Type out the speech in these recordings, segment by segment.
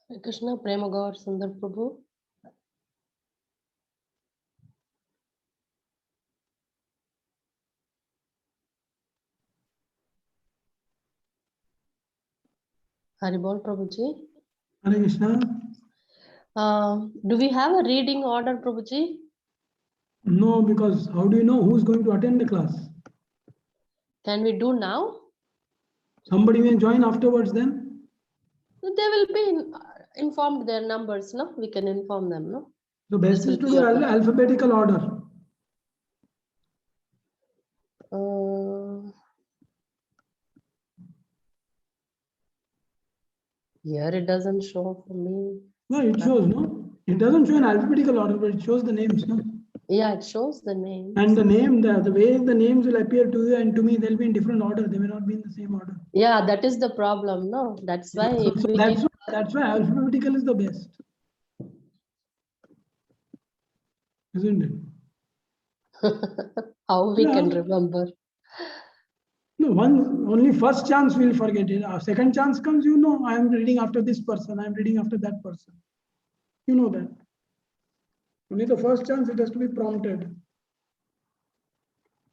Hare Krishna, Prema Gaur, Sundar Prabhu. Haribol Prabhuji. Hare Krishna. Do we have a reading order, Prabhuji? No, because how do you know who's going to attend the class? Can we do now? Somebody may join afterwards then. They will be informed their numbers, no? We can inform them, no? The best This is to will do be open. alphabetical order. Here it doesn't show for me. No, it shows, no? It doesn't show in alphabetical order, but it shows the names, no? Yeah, it shows the name. And the name, the way the names will appear to you and to me, they'll be in different order. They may not be in the same order. Yeah, that is the problem, no? That's why Yeah, if we that's why alphabetical is the best. Isn't it? how we can remember. No, only first chance we'll forget it. Our second chance comes, you know, I am reading after this person, I am reading after that person. You know that. Only the first chance it has to be prompted.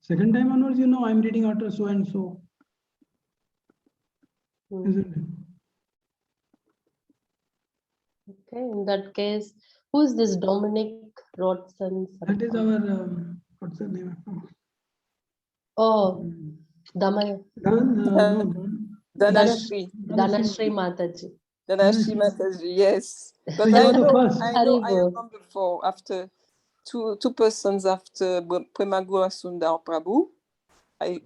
Second time onwards, you know, I am reading after so and so. Isn't it? Okay, in that case, who is this Dominic Rodson? That is our, what's her name? Oh, Damaya. Dhanashri. Dhanashri Mataji. Dhanashri Mataji, yes. But So I you're the know first. I am Haribol. number 4 after two persons after Premagura Sundar Prabhu. I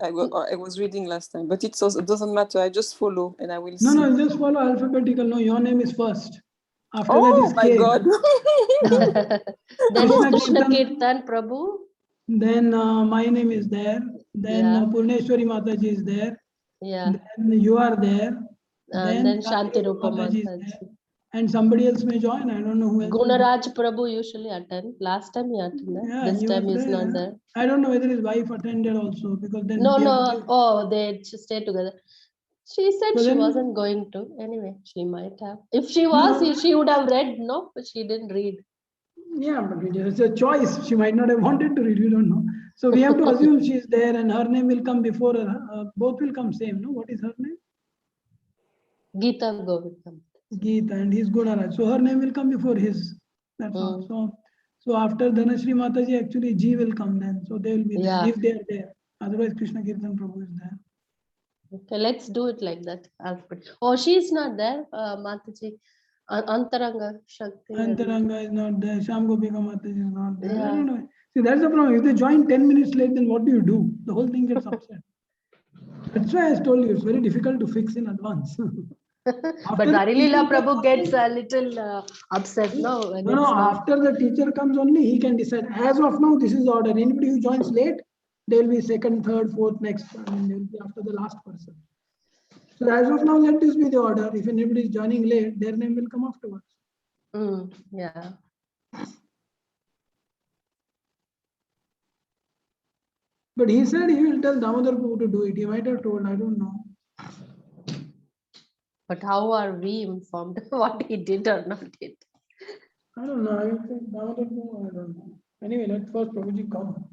was reading last time, but it doesn't matter. I just follow and I will see. No, just follow alphabetical. No, your name is first. After that is my K. God. Then is Krishna Krishna Kirtan Prabhu. Then my name is there. Then Purneshwari Mataji is there. Yeah. Then you are there. Then Shanti Rupa Mataji is there. Mataji. And somebody else may join. I don't know who else. Gunaraj Prabhu usually attend. Last time he attended. Yeah, This time he's not there. I don't know whether his wife attended also because then No. Oh, they stay together. She said she wasn't going to. Anyway, she might have. If she was, she would have read. No, but she didn't read. Yeah, but it's a choice. She might not have wanted to read. We don't know. So we have to assume she's there, and her name will come before her. Both will come same. No, what is her name? Geeta Govindam. Geeta, and he's Gunaraj. So her name will come before his. That's all. So after Dhanashri Mataji, actually G will come then. So they will be there if they are there. Otherwise, Krishna Kirtan Prabhu is there. Okay, let's do it like that. Oh, she's not there. Mataji. Antaranga Shakti. Antaranga is not there. Sham Gopika Mataji is not there. Yeah. I don't know. See, that's the problem. If they join 10 minutes late, then what do? The whole thing gets upset. That's why I told you it's very difficult to fix in advance. But Harilila Prabhu gets a little upset now. No, after the teacher comes only, he can decide. As of now, this is the order. Anybody who joins late, they will be second, third, fourth, next. I mean, they will be after the last person. So as of now, let this be the order. If anybody is joining late, their name will come afterwards. Yeah. But he said he will tell Damodar Prabhu to do it. He might have told, I don't know. But how are we informed what he did or not did? I don't know. I will think Damodar Prabhu, I don't know. Anyway, let first Prabhuji come.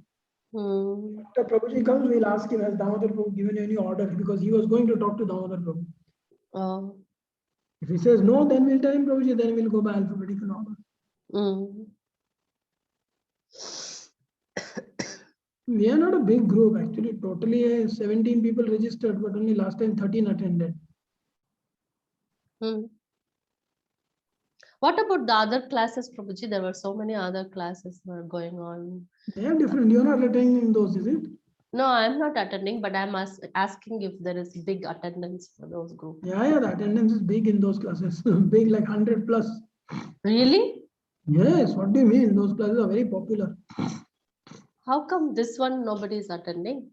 After Prabhuji comes, we'll ask him, has Damodar Prabhu given any order? Because he was going to talk to Damodar Prabhu. If he says no, then we'll tell him Prabhuji, then we'll go by alphabetical order. We are not a big group actually. Totally 17 people registered, but only last time 13 attended. What about the other classes, Prabhuji? There were so many other classes were going on. They are different. You are not attending those, is it? No, I'm not attending, but I'm asking if there is big attendance for those groups. Yeah, the attendance is big in those classes. Big, like 100 plus. Really? Yes. What do you mean? Those classes are very popular. How come this one nobody is attending?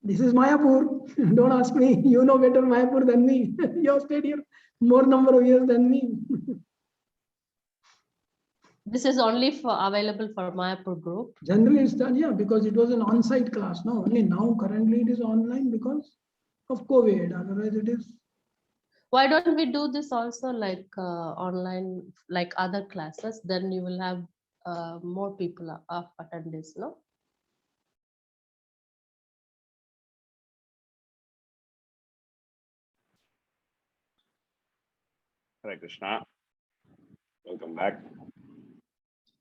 This is Mayapur. Don't ask me. You know better Mayapur than me. You have stayed here more number of years than me. This is only available for Mayapur group? Generally it's done, yeah, because it was an on-site class. No, only now currently it is online because of COVID. Otherwise it is. Why don't we do this also like online, like other classes? Then you will have more people of attendees, no? Hare Krishna. Welcome back.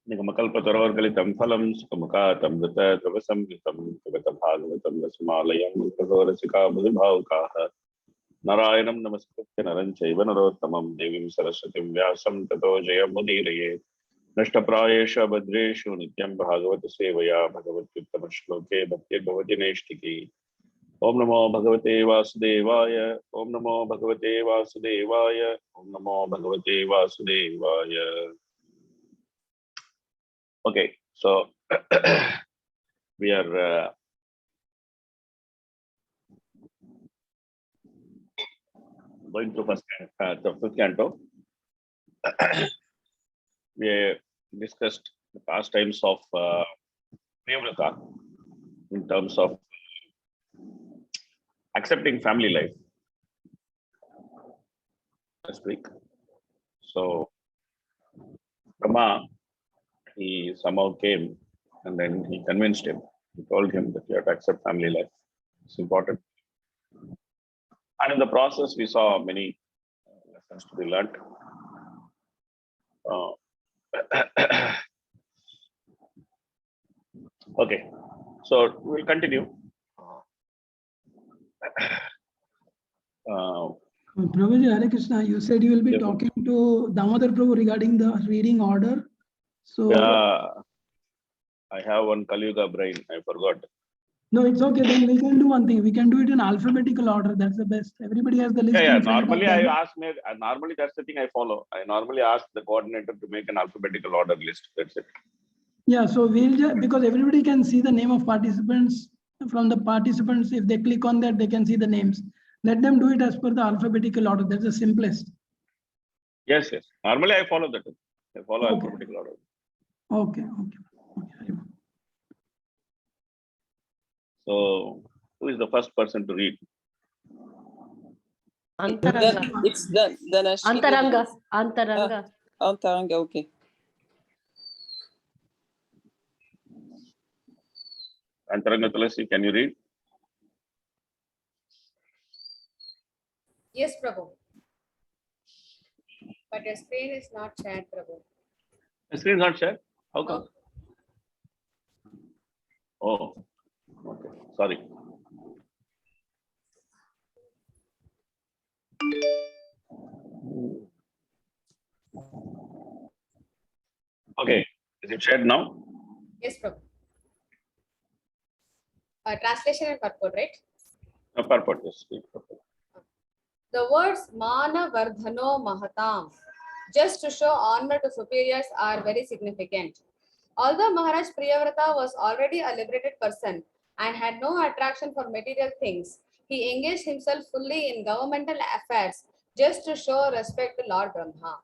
Nigamakалпатарваргалитам phalam sukamakatam vata travasamritam kavata bhagavatam rasmalayam kavarasika madhubhavakaha narayanam namaskritya naram chaiva narottamam devim saraswatim vyasam tato jayamudiraye nashtaprayesha badreshu nityam bhagavata sevaya bhagavatyuttama shloke bhaktir bhavati neshtiki Om Namo Bhagavate Vasudevaya Om Namo Bhagavate Vasudevaya Om Namo Bhagavate Vasudevaya. Okay, so we are going to the fifth canto. We discussed the pastimes of Priyavrata in terms of accepting family life last week. So Brahma, he somehow came and then he convinced him. He told him that you have to accept family life. It's important. And in the process, we saw many lessons to be learned. Okay, so we'll continue. Prabhuji, Hare Krishna, you said you will be talking to Damodar Prabhu regarding the reading order. So Yeah, I have one Kali Yuga brain. I forgot. no, it's okay. Then we can do one thing. We can do it in alphabetical order. That's the best. Everybody has the list. Yeah. in front of Normally, them. normally that's the thing I follow. I normally ask the coordinator to make an alphabetical order list. That's it. Yeah, so we'll just, because everybody can see the name of participants from the participants. If they click on that, they can see the names. Let them do it as per the alphabetical order. That's the simplest. Yes. Normally, I follow that. I follow Okay. alphabetical order. Okay. So, who is the first person to read? Antaranga. It's done. Antaranga. Antaranga, okay. Antaranga Tulasi, can you read? Yes, Prabhu. But your screen is not shared, Prabhu. The screen is not shared. How come? No. Oh, okay. Sorry. Okay. Is it shared now? Yes, Prabhu. Translation and purport, right? Purport. Yes. Purport. The words Mana Vardhano Mahatam, just to show honor to superiors, are very significant. Although Maharaj Priyavrata was already a liberated person and had no attraction for material things, he engaged himself fully in governmental affairs just to show respect to Lord Brahma.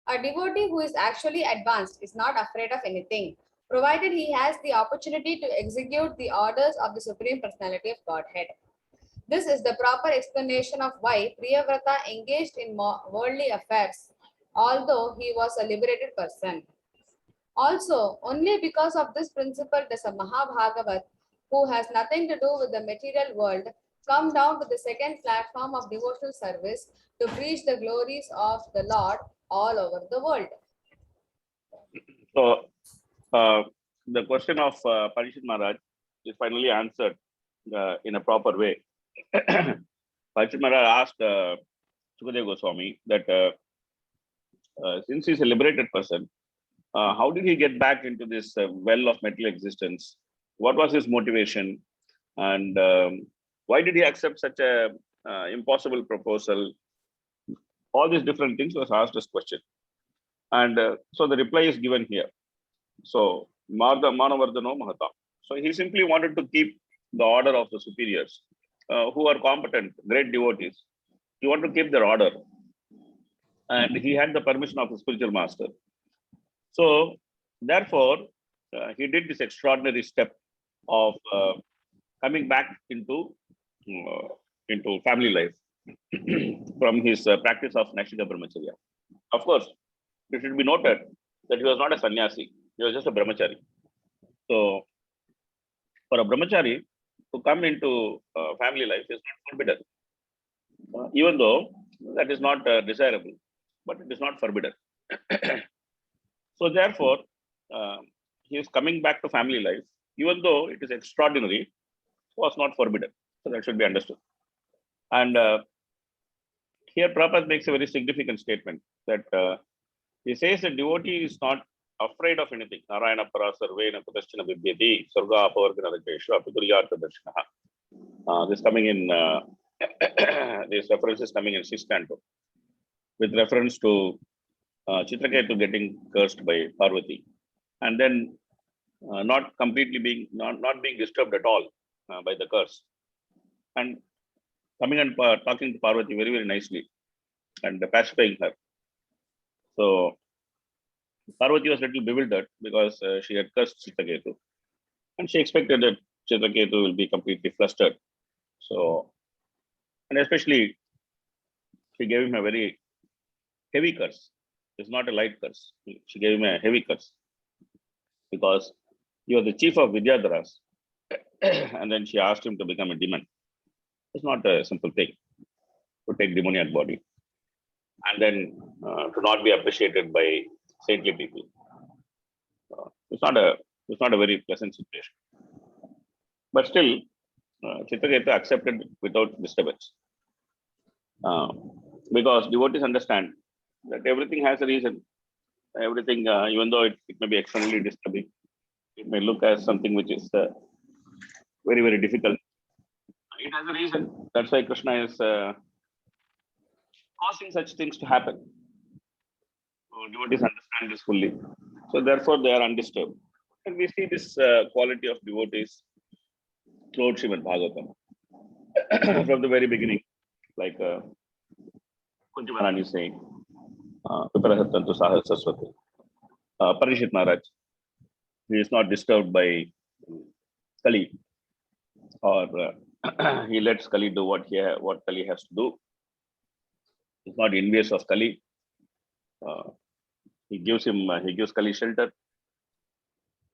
A devotee who is actually advanced is not afraid of anything, provided he has the opportunity to execute the orders of the Supreme Personality of Godhead. This is the proper explanation of why Priyavrata engaged in worldly affairs, although he was a liberated person. Also, only because of this principle does a Mahabhagavat, who has nothing to do with the material world, come down to the second platform of devotional service to preach the glories of the Lord all over the world. So, the question of Parishit Maharaj is finally answered in a proper way. Parishit Maharaj asked Sukadeva Goswami that since he's a liberated person, how did he get back into this well of material existence? What was his motivation? And why did he accept such a impossible proposal? All these different things was asked as question. And so the reply is given here. So, Manavardhano Mahata. So he simply wanted to keep the order of the superiors who are competent, great devotees. He wanted to keep their order. And he had the permission of the spiritual master. So, therefore, he did this extraordinary step of coming back into into family life from his practice of Naishika Brahmacharya. Of course, it should be noted that he was not a sannyasi, he was just a brahmachari. So, for a brahmachari to come into family life is not forbidden, even though that is not desirable, but it is not forbidden. So, therefore, he is coming back to family life, even though it is extraordinary, was not forbidden. So, that should be understood. And here, Prabhupada makes a very significant statement that he says the devotee is not afraid of anything. Narayana para sarvena putashchana vidyati sarga apavargana rakeshu apituriyartha darshanaha. This coming in, this reference is coming in 6th canto with reference to Chitraketu getting cursed by Parvati, and then not completely being, not being disturbed at all by the curse, and coming and talking to Parvati very, very nicely and pacifying her. So Parvati was a little bewildered because she had cursed Chitraketu, and she expected that Chitraketu will be completely flustered. So, and especially she gave him a very heavy curse. It's not a light curse. She gave him a heavy curse because he was the chief of Vidyadharas, and then she asked him to become a demon. It's not a simple thing to take demoniac body and then to not be appreciated by saintly people. It's not a very pleasant situation. But still, Chitraketu accepted without disturbance. Because devotees understand that everything has a reason. Everything, even though it may be externally disturbing, it may look as something which is very, very difficult. It has a reason. That's why Krishna is causing such things to happen. So devotees understand this fully. So therefore, they are undisturbed. And we see this quality of devotees throughout Srimad Bhagavatam from the very beginning, like Kunti Maharani is saying, Viparahattantu Sahas Saraswati. Parishit Maharaj, he is not disturbed by Kali, or he lets Kali do what Kali has to do. He's not envious of Kali. He gives Kali shelter,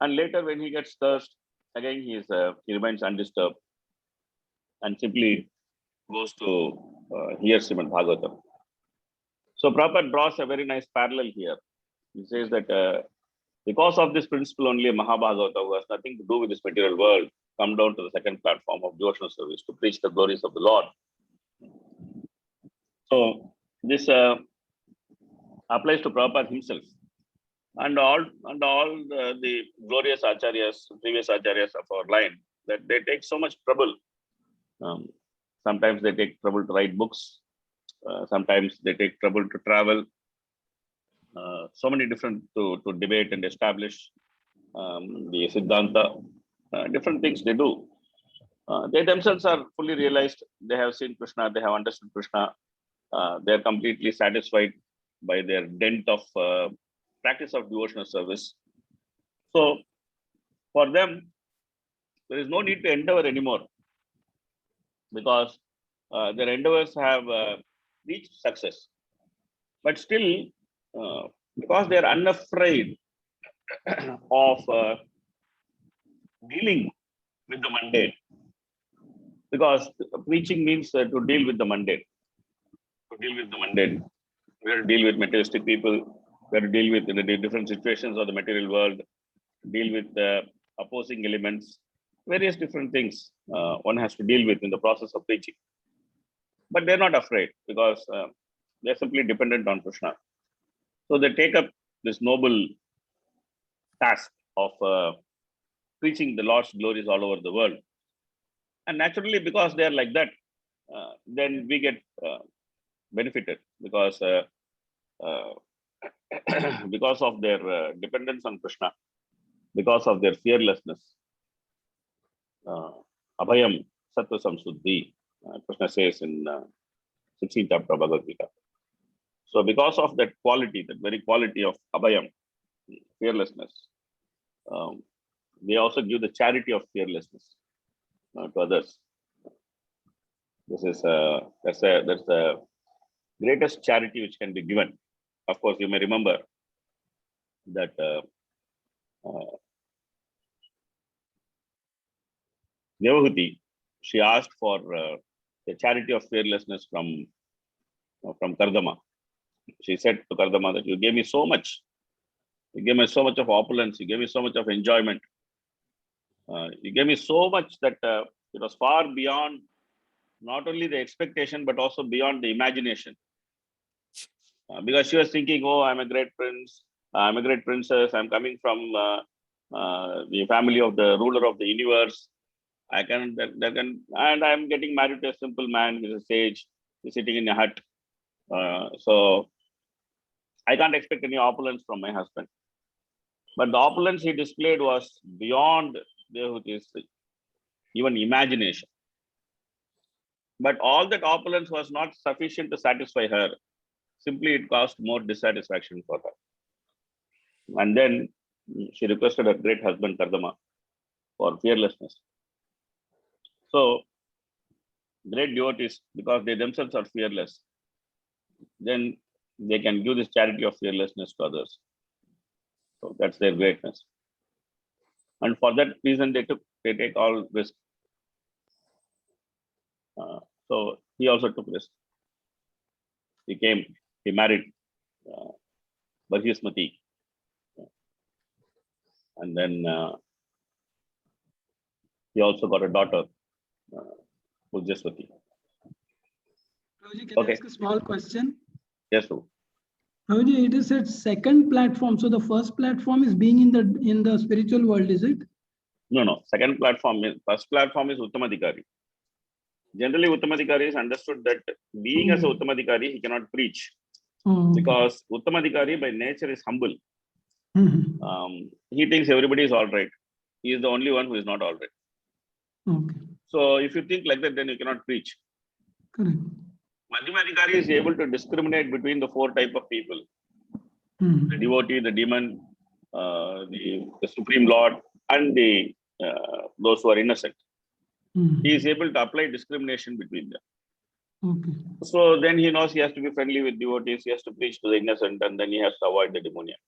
and later when he gets thirst, again he remains undisturbed and simply goes to hear Srimad Bhagavatam. So Prabhupada draws a very nice parallel here. He says that because of this principle only, Mahabhagavata, who has nothing to do with this material world, come down to the second platform of devotional service to preach the glories of the Lord. So this applies to Prabhupada himself and all the glorious acharyas, previous acharyas of our line, that they take so much trouble. Sometimes they take trouble to write books. Sometimes they take trouble to travel. So many different to debate and establish the Siddhanta, different things they do. They themselves are fully realized. They have seen Krishna, they have understood Krishna. They are completely satisfied by their dent of practice of devotional service. So for them, there is no need to endeavor anymore because their endeavors have reached success. But still, because they are unafraid of dealing with the mundane, because preaching means to deal with the mundane. To deal with the mundane, we have to deal with materialistic people. We have to deal with the different situations of the material world. Deal with opposing elements, various different things one has to deal with in the process of preaching. But they're not afraid because they're simply dependent on Krishna. So they take up this noble task of preaching the Lord's glories all over the world. And naturally, because they are like that, then we get benefited because because of their dependence on Krishna, because of their fearlessness. Abhayam Sattva Samsuddhi, Krishna says in 16th chapter of Bhagavad Gita. So because of that quality, that very quality of Abhayam, fearlessness, they also give the charity of fearlessness to others. This is that's the greatest charity which can be given. Of course, you may remember that Devahuti, she asked for the charity of fearlessness from Kardama. She said to Kardama that you gave me so much. You gave me so much of opulence. You gave me so much of enjoyment. You gave me so much that it was far beyond not only the expectation, but also beyond the imagination. Because she was thinking, oh, I'm a great prince. I'm a great princess. I'm coming from the family of the ruler of the universe. And I'm getting married to a simple man. He's a sage. He's sitting in a hut. So I can't expect any opulence from my husband. But the opulence he displayed was beyond Devahuti's even imagination. But all that opulence was not sufficient to satisfy her. Simply, it caused more dissatisfaction for her. And then she requested her great husband, Kardama, for fearlessness. So, great devotees, because they themselves are fearless, then they can give this charity of fearlessness to others. So that's their greatness. And for that reason, they take all risk. So he also took risk. He married Bhagismati. And then he also got a daughter, Ujjaswati. Prabhuji, can I Okay. ask a small question? Yes, Prabhu. Prabhuji, it is said second platform. So the first platform is being in the spiritual world, is it? No. First platform is Uttamadhikari. Generally, Uttamadhikari is understood that being as a Uttamadhikari, he cannot preach. Because Uttamadhikari by nature is humble. He thinks everybody is all right. He is the only one who is not all right. Okay. So if you think like that, then you cannot preach. Correct. Madhyamadhikari is able to discriminate between the four type of people. The devotee, the demon, the Supreme Lord, and those who are innocent. He is able to apply discrimination between them. Okay. So then he knows he has to be friendly with devotees, he has to preach to the innocent, and then he has to avoid the demoniac.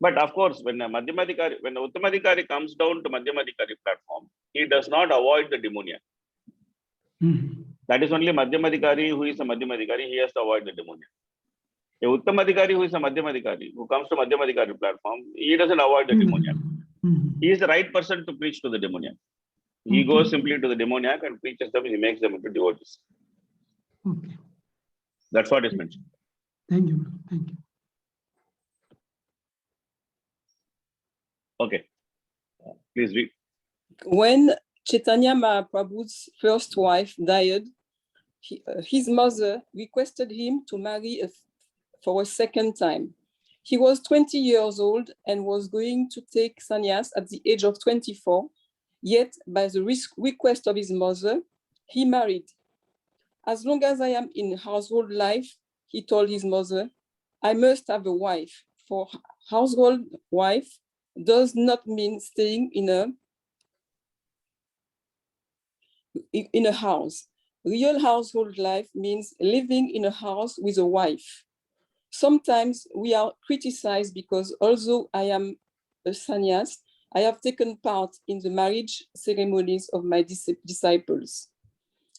But of course, when the Uttamadhikari comes down to Madhyamadhikari platform, he does not avoid the demoniac. That is only Madhyamadhikari who is a Madhyamadhikari, he has to avoid the demoniac. A Uttamadhikari who is a Madhyamadhikari, who comes to Madhyamadhikari platform, he doesn't avoid the demoniac. He is the right person to preach to the demoniac. He goes simply to the demoniac and preaches them, he makes them into devotees. Okay. That's what is mentioned. Thank you. Thank you. Okay. Please read. When Chaitanya Mahaprabhu's first wife died, his mother requested him to marry for a second time. He was 20 years old and was going to take sannyas at the age of 24. Yet, by the request of his mother, he married. As long as I am in household life, he told his mother, I must have a wife, for household wife does not mean staying in a house. Real household life means living in a house with a wife. Sometimes we are criticized because although I am a sannyas, I have taken part in the marriage ceremonies of my disciples.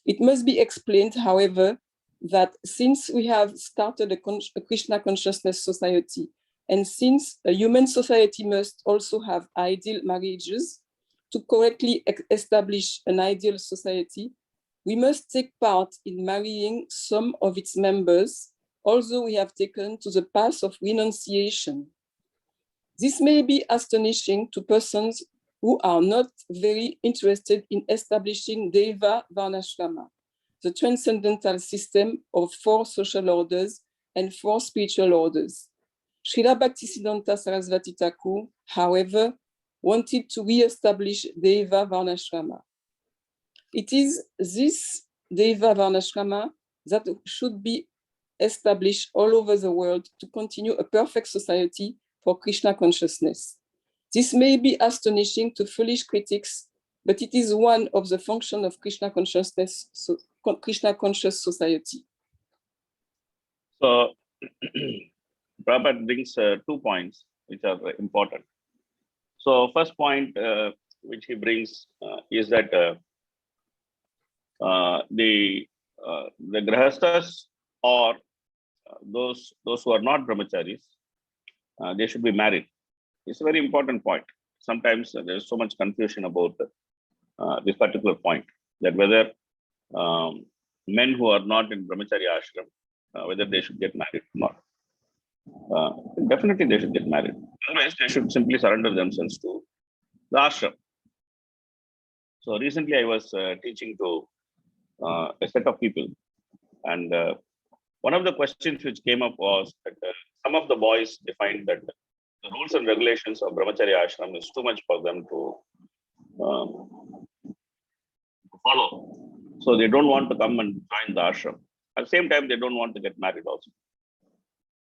It must be explained, however, that since we have started a Krishna consciousness society, and since a human society must also have ideal marriages, to correctly establish an ideal society, we must take part in marrying some of its members, although we have taken to the path of renunciation. This may be astonishing to persons who are not very interested in establishing Deva Varnashrama, the transcendental system of 4 social orders and 4 spiritual orders. Srila Bhaktisiddhanta Sarasvati Thakur, however, wanted to re-establish Deva Varnashrama. It is this Deva Varnashrama that should be established all over the world to continue a perfect society for Krishna consciousness. This may be astonishing to foolish critics but it is one of the functions of Krishna consciousness, Krishna conscious society. So, Prabhupada brings 2 points which are important. So, first point which he brings is that the grahasthas or those who are not brahmacharis, they should be married. It's a very important point. Sometimes there's so much confusion about this particular point, that whether men who are not in brahmacharya ashram, whether they should get married or not. Definitely they should get married. Otherwise, they should simply surrender themselves to the ashram. So recently I was teaching to a set of people, and one of the questions which came up was that some of the boys defined that the rules and regulations of brahmacharya ashram is too much for them to follow. So they don't want to come and join the ashram. At the same time, they don't want to get married also.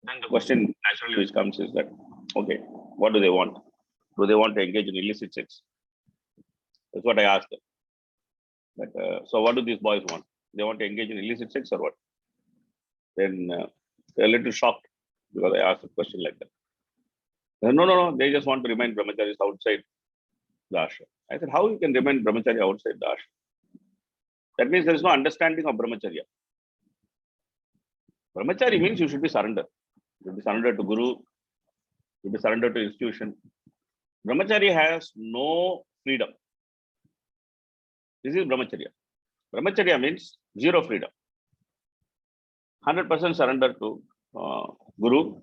Then the question naturally which comes is that, okay, what do they want? Do they want to engage in illicit sex? That's what I asked them. But, so what do these boys want? They want to engage in illicit sex or what? Then they're a little shocked because I asked a question like that. No, they just want to remain brahmacharis outside the ashram. I said, how you can remain brahmachari outside the ashram? That means there is no understanding of brahmacharya. Brahmachari means you should be surrendered. You should be surrendered to guru. You should be surrendered to institution. Brahmachari has no freedom. This is brahmacharya. Brahmacharya means zero freedom. 100% surrender to guru.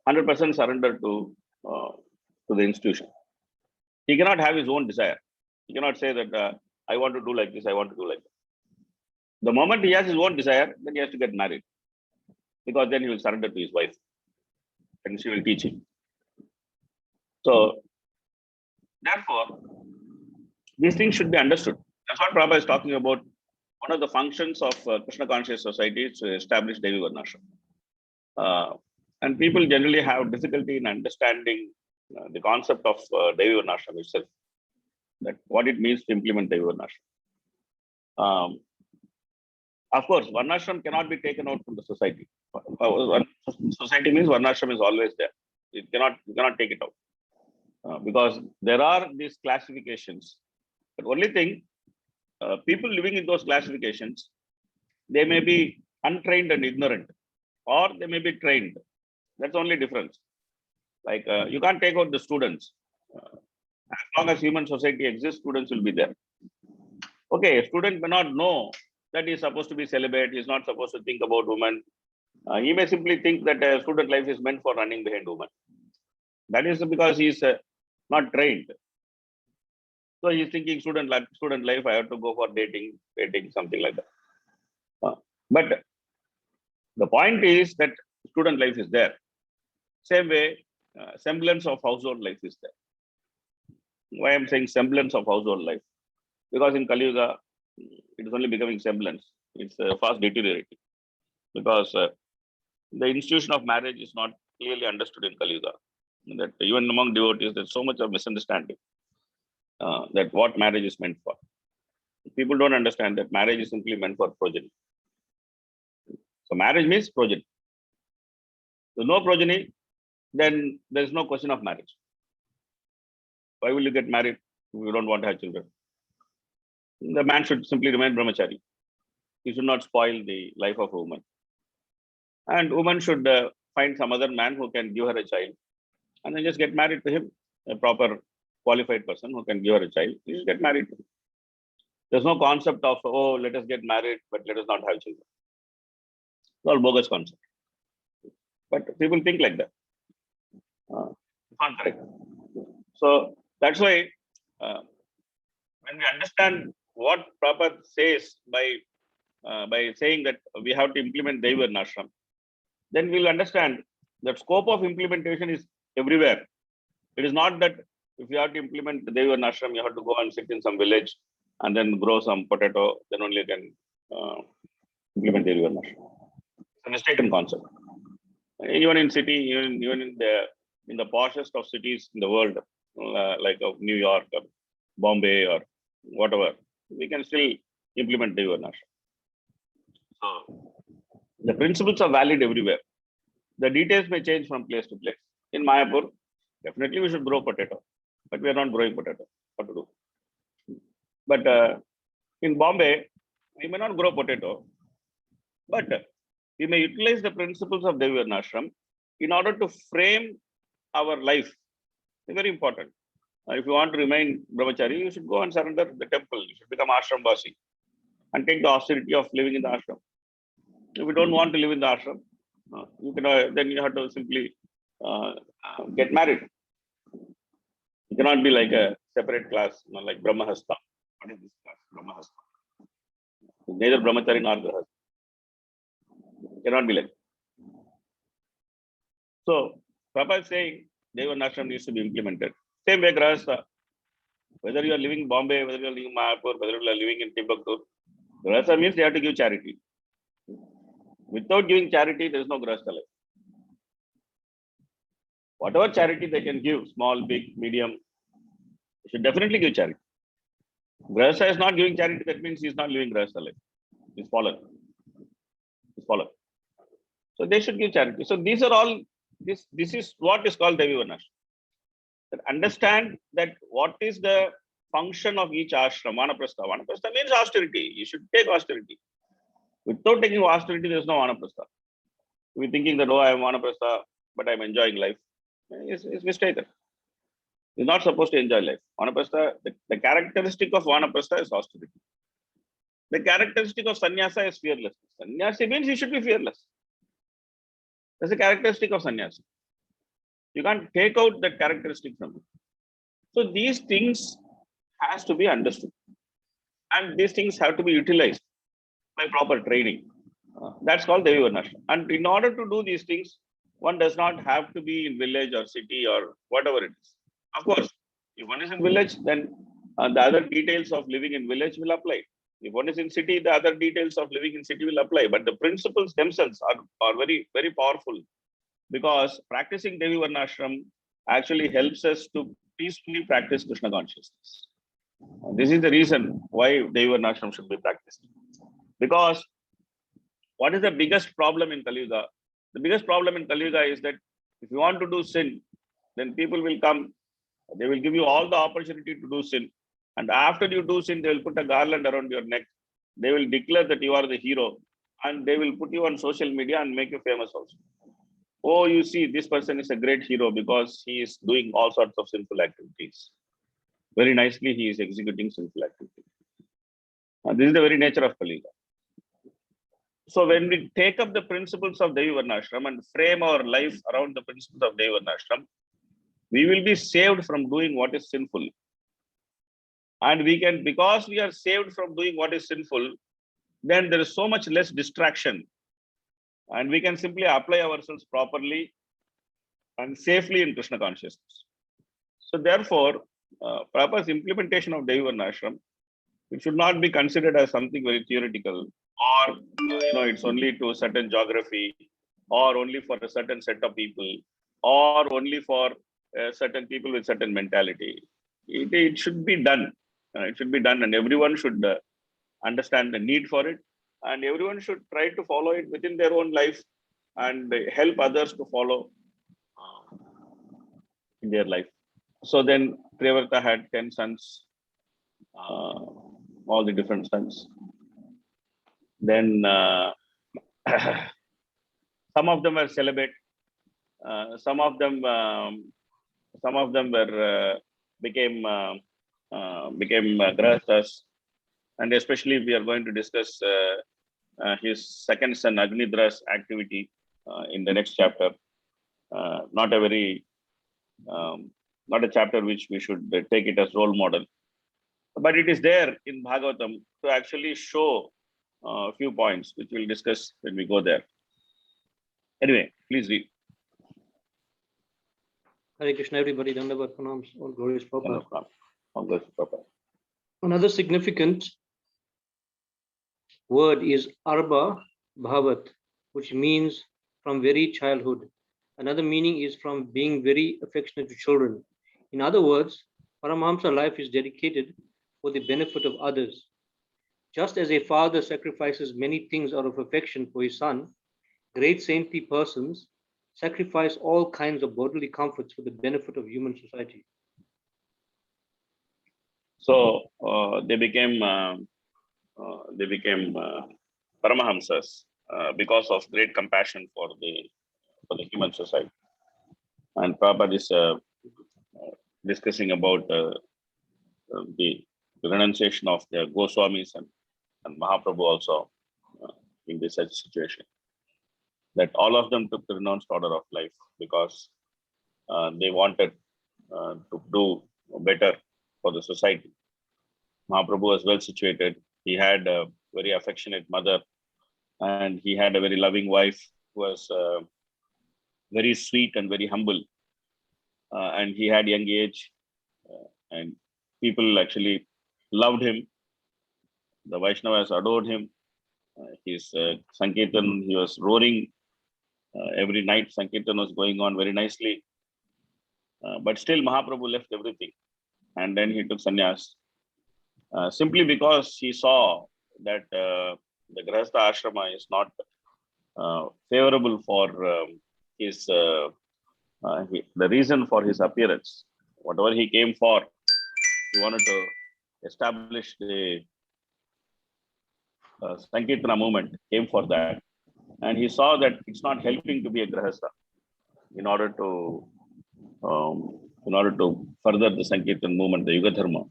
100% surrender to the institution. He cannot have his own desire. He cannot say that I want to do like this, I want to do like that. The moment he has his own desire, then he has to get married, because then he will surrender to his wife and she will teach him. So, therefore, these things should be understood. That's what Prabhupada is talking about. One of the functions of Krishna conscious society is to establish Devi Varnashram. And people generally have difficulty in understanding the concept of Devi Varnashram itself, that what it means to implement Devi Varnashram. Of course, Varnashram cannot be taken out from the society. Society means Varnashram is always there. You cannot take it out. Because there are these classifications. But only thing, people living in those classifications, they may be untrained and ignorant, or they may be trained. That's the only difference. Like you can't take out the students. As long as human society exists, students will be there. Okay, a student may not know that he is supposed to be celibate, he is not supposed to think about women. He may simply think that student life is meant for running behind women. That is because he is not trained. So he is thinking student life, I have to go for dating, something like that. But the point is that student life is there. Same way, semblance of household life is there. Why I'm saying semblance of household life? Because in Kali Yuga, it is only becoming semblance. It's fast deteriorating. Because the institution of marriage is not clearly understood in Kali Yuga. That even among devotees, there's so much of misunderstanding that what marriage is meant for. People don't understand that marriage is simply meant for progeny. So marriage means progeny. There's no progeny, then there's no question of marriage. Why will you get married if you don't want to have children? The man should simply remain brahmachari. He should not spoil the life of a woman. And woman should find some other man who can give her a child, and then just get married to him, a proper qualified person who can give her a child. You should get married to him. There's no concept of, oh, let us get married, but let us not have children. It's all bogus concept. But people think like that. It's not correct. So that's why when we understand what Prabhupada says by saying that we have to implement Devi Varnashram, then we'll understand that scope of implementation is everywhere. It is not that if you have to implement the Devi Varnashram, you have to go and sit in some village and then grow some potato, then only you can implement Devi Varnashram. It's a mistaken concept. Even in city, even in the poshest of cities in the world, like of New York or Bombay or whatever, we can still implement Devi Varnashram. So the principles are valid everywhere. The details may change from place to place. In Mayapur, definitely we should grow potato, but we are not growing potato. What to do? But in Bombay, we may not grow potato, but we may utilize the principles of Devi Varnashram in order to frame our life. It's very important. If you want to remain brahmachari, you should go and surrender the temple. You should become ashram vasi and take the austerity of living in the ashram. If you don't want to live in the ashram, you can, then you have to simply get married. You cannot be like a separate class, like Brahmahasta. What is this class? Brahmahasta. Neither brahmachari nor grahasta. Cannot be like that. So, Prabhupada is saying Devi Varnashram needs to be implemented. Same way, grahastha. Whether you are living in Bombay, whether you are living in Mayapur, whether you are living in Timbuktu, grahastha means they have to give charity. Without giving charity, there is no grahastha life. Whatever charity they can give, small, big, medium, they should definitely give charity. Grahastha is not giving charity, that means he is not living grahastha life. He's fallen. He's fallen. So they should give charity. So these are all, this is what is called Devi Varnashram. Understand that what is the function of each ashram. Vanaprastha. Vanaprastha means austerity. You should take austerity. Without taking austerity, there is no Vanaprastha. We're thinking that, oh, I am Vanaprastha, but I'm enjoying life. It's mistaken. You're not supposed to enjoy life. Vanaprastha, the characteristic of Vanaprastha is austerity. The characteristic of sannyasa is fearlessness. Sannyasi means you should be fearless. That's the characteristic of sannyasi. You can't take out that characteristic from it. So these things has to be understood. And these things have to be utilized by proper training. That's called Devi Varnashram. And in order to do these things, one does not have to be in village or city or whatever it is. Of course, if one is in village, then the other details of living in village will apply. If one is in city, the other details of living in city will apply. But the principles themselves are very, very powerful, because practicing Devi Varnashram actually helps us to peacefully practice Krishna consciousness. And this is the reason why Devi Varnashram should be practiced. Because what is the biggest problem in Kali Yuga? The biggest problem in Kali Yuga is that if you want to do sin, then people will come, they will give you all the opportunity to do sin. And after you do sin, they will put a garland around your neck. They will declare that you are the hero, and they will put you on social media and make you famous also. Oh, you see, this person is a great hero because he is doing all sorts of sinful activities. Very nicely, he is executing sinful activities. And this is the very nature of Kali Yuga. So when we take up the principles of Devi Varnashram and frame our life around the principles of Devi Varnashram, we will be saved from doing what is sinful. And we can, because we are saved from doing what is sinful, then there is so much less distraction. And we can simply apply ourselves properly and safely in Krishna consciousness. So therefore, Prabhupada's implementation of Devi Varnashram, it should not be considered as something very theoretical, or it's only to a certain geography, or only for a certain set of people, or only for certain people with certain mentality. It should be done. It should be done, and everyone should understand the need for it, and everyone should try to follow it within their own life and help others to follow in their life. So then Priyavrata had 10 sons, all the different sons. Then some of them were celibate, some of them were became grahasthas, and especially we are going to discuss his second son Agnidra's activity in the next chapter. Not a chapter which we should take it as role model, but it is there in Bhagavatam to actually show a few points which we'll discuss when we go there. Anyway, please read. Hare Krishna, everybody. Dandavat pranams. All glorious Prabhupada. All glorious Prabhupada. Another significant word is Arba Bhavat, which means from very childhood. Another meaning is from being very affectionate to children. In other words, Paramahamsa life is dedicated for the benefit of others. Just as a father sacrifices many things out of affection for his son, great saintly persons sacrifice all kinds of bodily comforts for the benefit of human society. So they became Paramahamsas because of great compassion for the human society. And Prabhupada is discussing about the renunciation of the Goswamis and Mahaprabhu also in this such situation. That all of them took the renounced order of life because they wanted to do better for the society. Mahaprabhu was well situated. He had a very affectionate mother, and he had a very loving wife who was very sweet and very humble. And he had young age, and people actually loved him. The Vaishnavas adored him. His Sankirtan, he was roaring every night. Sankirtan was going on very nicely. But still Mahaprabhu left everything. And then he took sannyas. Simply because he saw that the Grahastha ashrama is not favorable for his the reason for his appearance. Whatever he came for, he wanted to establish the Sankirtana movement, came for that. And he saw that it's not helping to be a Grahastha in order to further the Sankirtan movement, the Yuga Dharma.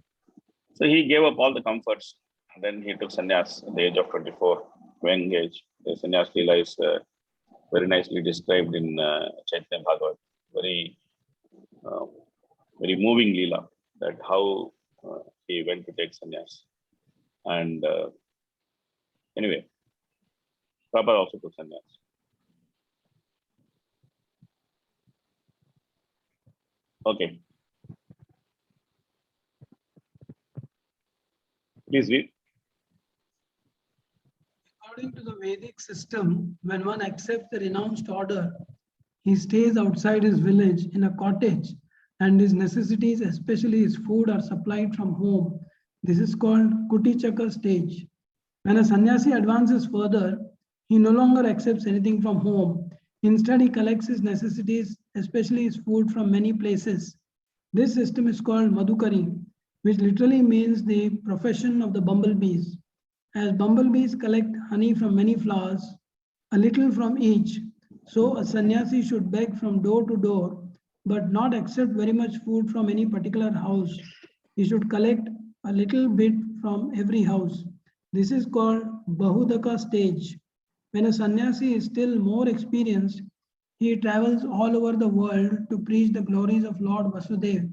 So he gave up all the comforts, and then he took sannyas at the age of 24, young age. The sannyas lila is very nicely described in Chaitanya Bhagavatam. Very moving lila, that how he went to take sannyas. And anyway, Prabhupada also took sannyas. Okay. Please read. According to the Vedic system, when one accepts the renounced order, he stays outside his village in a cottage, and his necessities, especially his food, are supplied from home. This is called Kutichaka stage. When a sannyasi advances further, he no longer accepts anything from home. Instead, he collects his necessities, especially his food, from many places. This system is called Madhukari, which literally means the profession of the bumblebees. As bumblebees collect honey from many flowers, a little from each, so a sannyasi should beg from door to door, but not accept very much food from any particular house. He should collect a little bit from every house. This is called Bahudaka stage. When a sannyasi is still more experienced, he travels all over the world to preach the glories of Lord Vasudeva.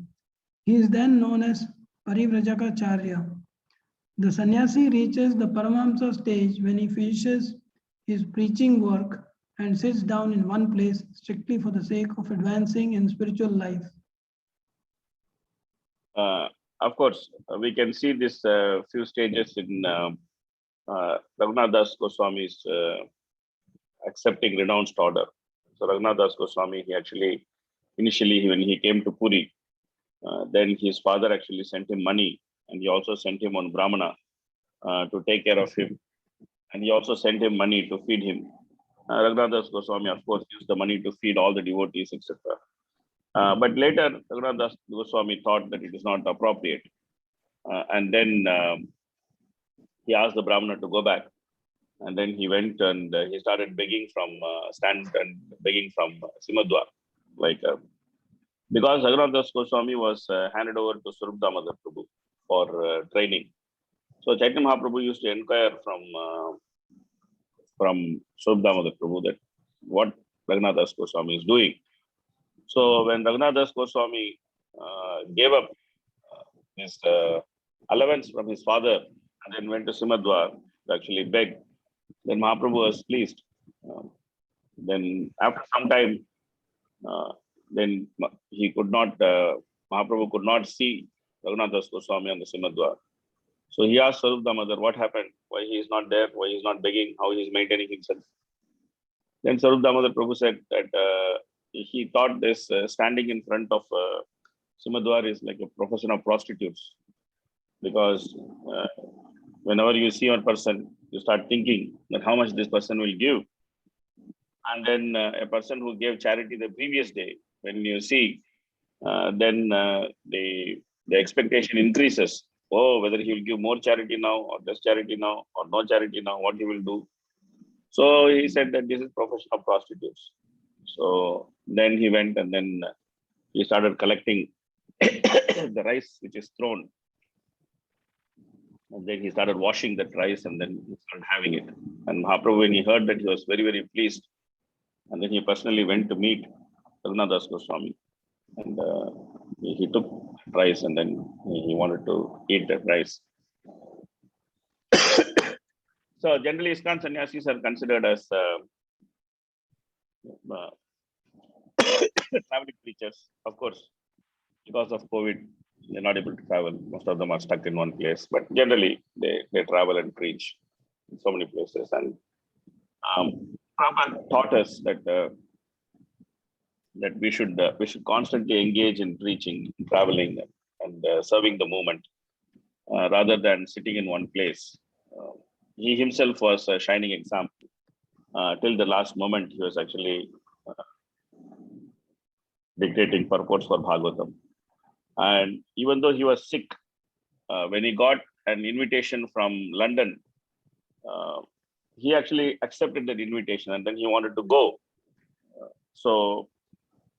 He is then known as Parivrajaka. The sannyasi reaches the Paramahamsa stage when he finishes his preaching work and sits down in one place strictly for the sake of advancing in spiritual life. Of course, we can see this few stages in Raghunath Das Goswami's accepting renounced order. So Raghunath Das Goswami, he actually, initially when he came to Puri, then his father actually sent him money, and he also sent him on Brahmana to take care of him. And he also sent him money to feed him. Raghunath Das Goswami, of course, used the money to feed all the devotees, etc. But later, Raghunath Das Goswami thought that it is not appropriate. And then he asked the Brahmana to go back. And then he went and he started begging from begging from Simadwar. Like, because Raghunath Das Goswami was handed over to Swarup Damodar Prabhu for training. So Chaitanya Mahaprabhu used to inquire from Swarup Damodar Prabhu that what Raghunath Das Goswami is doing. So when Raghunath Das Goswami gave up his allowance from his father and then went to Simadwar to actually beg, then Mahaprabhu was pleased. Then after some time, then he could not, Mahaprabhu could not see Raghunath Das Goswami on the Simadwar. So he asked Swarup Damodar what happened, why he is not there, why he is not begging, how he is maintaining himself. Then Swarup Damodar Prabhu said that he thought this standing in front of Simadwar is like a profession of prostitutes. because whenever you see one person, you start thinking that how much this person will give. And then a person who gave charity the previous day, when you see, then the expectation increases. Oh, whether he will give more charity now, or less charity now, or no charity now, what he will do. So he said that this is profession of prostitutes. So then he went and then he started collecting the rice which is thrown. And then he started washing that rice and then he started having it. And Mahaprabhu, when he heard that, he was very, very pleased. And then he personally went to meet Raghunath Goswami. And he took rice and then he wanted to eat that rice. So generally, ISKCON sannyasis are considered as traveling preachers. Of course, because of COVID, they're not able to travel. Most of them are stuck in one place. But generally, they travel and preach in so many places. And Prabhupada taught us that that we should constantly engage in preaching, traveling, and serving the movement, rather than sitting in one place. He himself was a shining example. Till the last moment, he was actually dictating purports for Bhagavatam. And even though he was sick, when he got an invitation from London, he actually accepted that invitation and then he wanted to go. So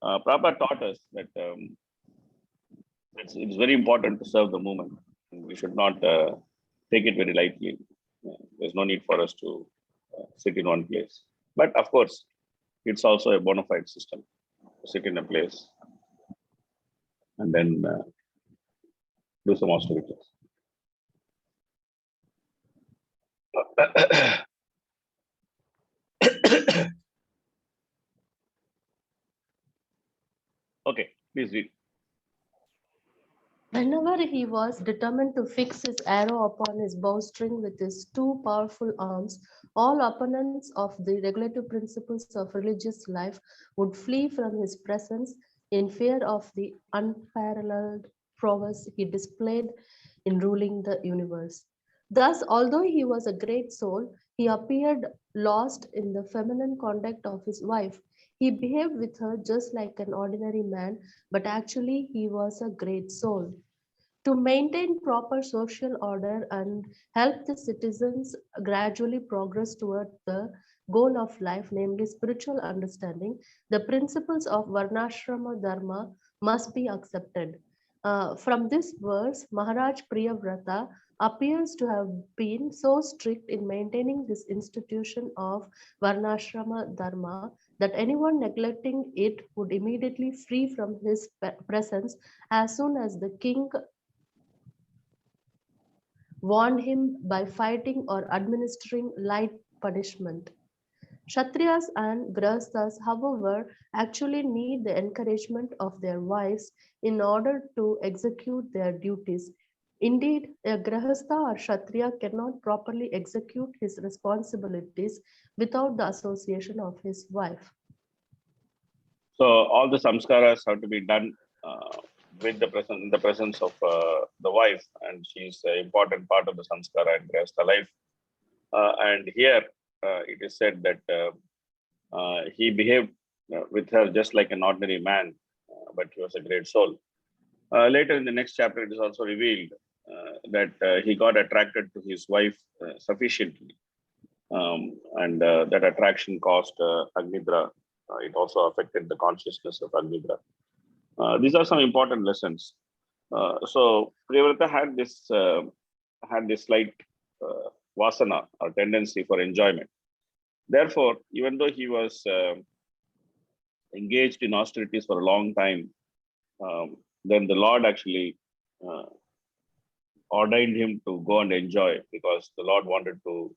Prabhupada taught us that it's very important to serve the movement. We should not take it very lightly. There's no need for us to sit in one place. But of course, it's also a bona fide system to sit in a place and then do some austerities. Okay, please read. Whenever he was determined to fix his arrow upon his bowstring with his two powerful arms, all opponents of the regulative principles of religious life would flee from his presence in fear of the unparalleled prowess he displayed in ruling the universe. Thus, although he was a great soul, he appeared lost in the feminine conduct of his wife. He behaved with her just like an ordinary man, but actually he was a great soul. To maintain proper social order and help the citizens gradually progress toward the goal of life, namely spiritual understanding, the principles of Varnashrama Dharma must be accepted. From this verse, Maharaj Priyavrata appears to have been so strict in maintaining this institution of Varnashrama Dharma that anyone neglecting it would immediately flee from his presence as soon as the king warned him by fighting or administering light punishment. Kshatriyas and Grahasthas, however, actually need the encouragement of their wives in order to execute their duties. Indeed, a Grahastha or Kshatriya cannot properly execute his responsibilities without the association of his wife. So all the samskaras have to be done with in the presence of the wife, and she's an important part of the samskara and Grahastha life. And here it is said that he behaved with her just like an ordinary man, but he was a great soul. Later in the next chapter, it is also revealed that he got attracted to his wife sufficiently, and that attraction caused Agnidra. It also affected the consciousness of Agnidra. These are some important lessons. So Priyavrata had this slight vasana or tendency for enjoyment. Therefore, even though he was engaged in austerities for a long time, then the Lord actually ordained him to go and enjoy, because the Lord wanted to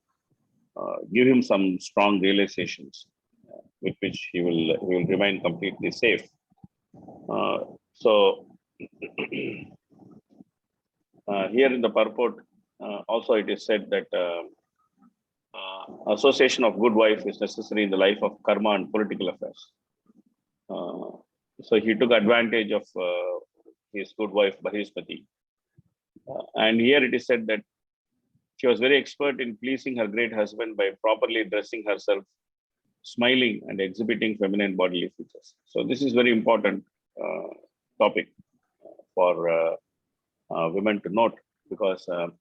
give him some strong realizations with which he will remain completely safe. So here in the purport, also it is said that association of good wife is necessary in the life of karma and political affairs. So he took advantage of his good wife Bahispati And here it is said that she was very expert in pleasing her great husband by properly dressing herself, smiling, and exhibiting feminine bodily features. So this is very important topic for women to note, because the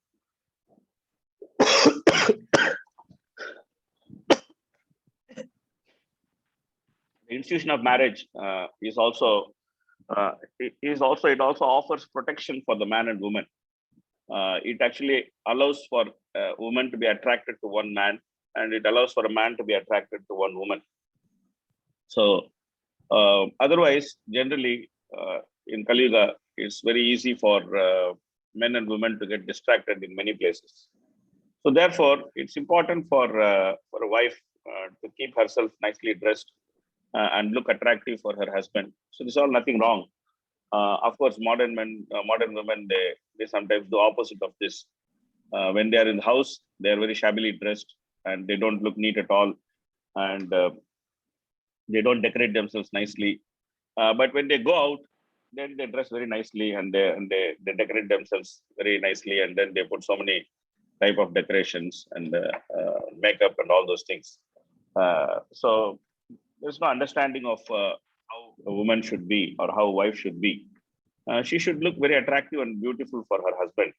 institution of marriage is also it also offers protection for the man and woman. It actually allows for a woman to be attracted to one man, and it allows for a man to be attracted to one woman. So otherwise, generally, in Kali Yuga, it's very easy for men and women to get distracted in many places. So therefore, it's important for a wife to keep herself nicely dressed and look attractive for her husband. So this is all nothing wrong. Of course, modern women, they sometimes do opposite of this. When they are in the house, they are very shabbily dressed and they don't look neat at all, and they don't decorate themselves nicely. But when they go out, then they dress very nicely, and they decorate themselves very nicely, and then they put so many type of decorations and makeup and all those things. So there's no understanding of how a woman should be or how a wife should be. She should look very attractive and beautiful for her husband,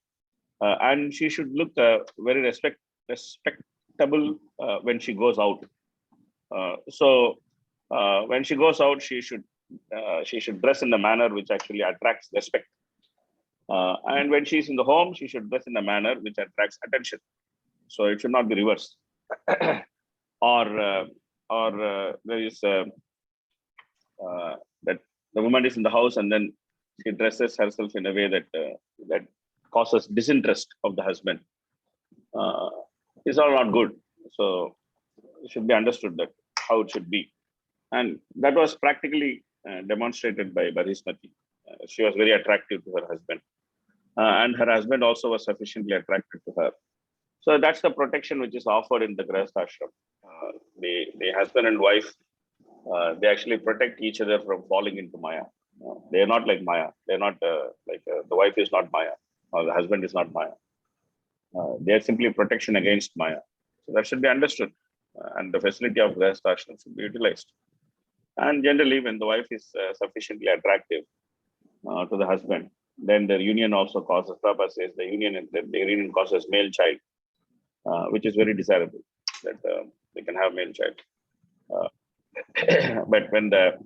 and she should look very respectable when she goes out. So when she goes out, she should dress in a manner which actually attracts respect. And when she's in the home, she should dress in a manner which attracts attention. So it should not be reversed. or there is that the woman is in the house and then she dresses herself in a way that causes disinterest of the husband. It's all not good. So it should be understood that how it should be. And that was practically demonstrated by Barismati. She was very attractive to her husband. And her husband also was sufficiently attracted to her. So that's the protection which is offered in the Grahastha ashram. The husband and wife, they actually protect each other from falling into Maya. They are not like Maya. They're not the wife is not Maya, or the husband is not Maya. They are simply protection against Maya. So that should be understood. And the facility of Grahastha ashram should be utilized. And generally, when the wife is sufficiently attractive to the husband, then their union also causes, Prabhupada says, the union causes male child, which is very desirable, that they can have male child. But when the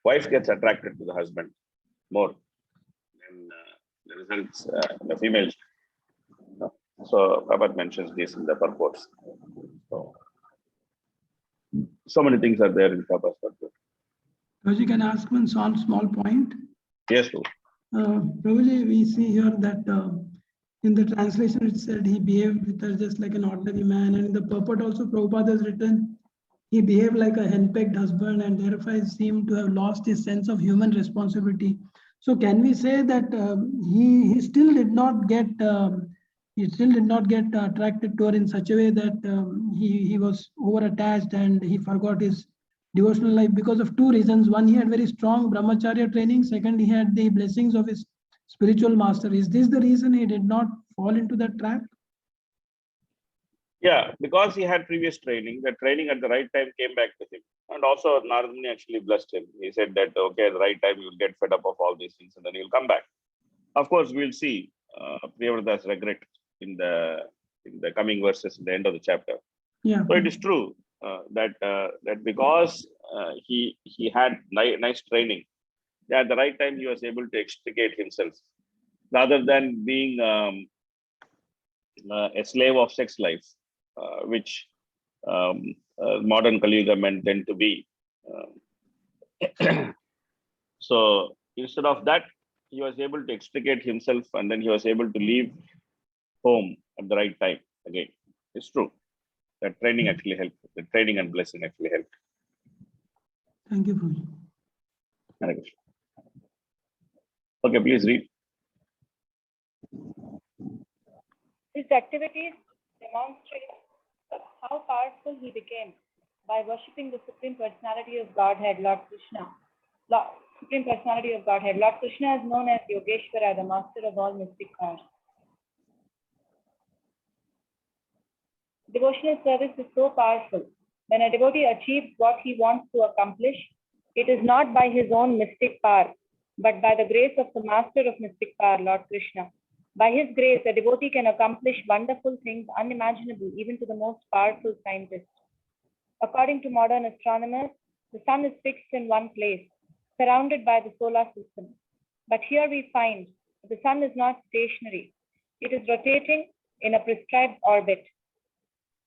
wife gets attracted to the husband more, then the results the female child. So Prabhupada mentions this in the purports. So many things are there in Prabhupada's purport. Prabhuji, can I ask one small point? Yes, Prabhu. Prabhuji, we see here that in the translation it said he behaved with her just like an ordinary man, and in the purport also Prabhupada has written he behaved like a henpecked husband and therefore seemed to have lost his sense of human responsibility. So can we say that he still did not get attracted to her in such a way that he was over attached and he forgot his devotional life because of two reasons? One, he had very strong brahmacharya training. Second, he had the blessings of his spiritual master. Is this the reason he did not fall into that trap? Yeah, because he had previous training, the training at the right time came back to him. And also Narada Muni actually blessed him. He said that, okay, at the right time, you'll get fed up of all these things and then you'll come back. Of course, we'll see Priyavrata's regret in the coming verses in the end of the chapter. Yeah. So it is true that because he had nice training, at the right time, he was able to extricate himself rather than being a slave of sex life, which modern Kali Yuga men tend to be. So instead of that, he was able to extricate himself and then he was able to leave home at the right time again. It's true. That training actually helped. The training and blessing actually helped. Thank you, Prabhuji. Hare Krishna. Okay, please read. His activities demonstrate how powerful he became by worshipping the Supreme Personality of Godhead, Lord Krishna. Supreme Personality of Godhead. Lord Krishna is known as Yogeshwara, the master of all mystic arts. Devotional service is so powerful. When a devotee achieves what he wants to accomplish, it is not by his own mystic power, but by the grace of the master of mystic power, Lord Krishna. By his grace, a devotee can accomplish wonderful things unimaginable even to the most powerful scientists. According to modern astronomers, the sun is fixed in one place, surrounded by the solar system. But here we find that the sun is not stationary. It is rotating in a prescribed orbit.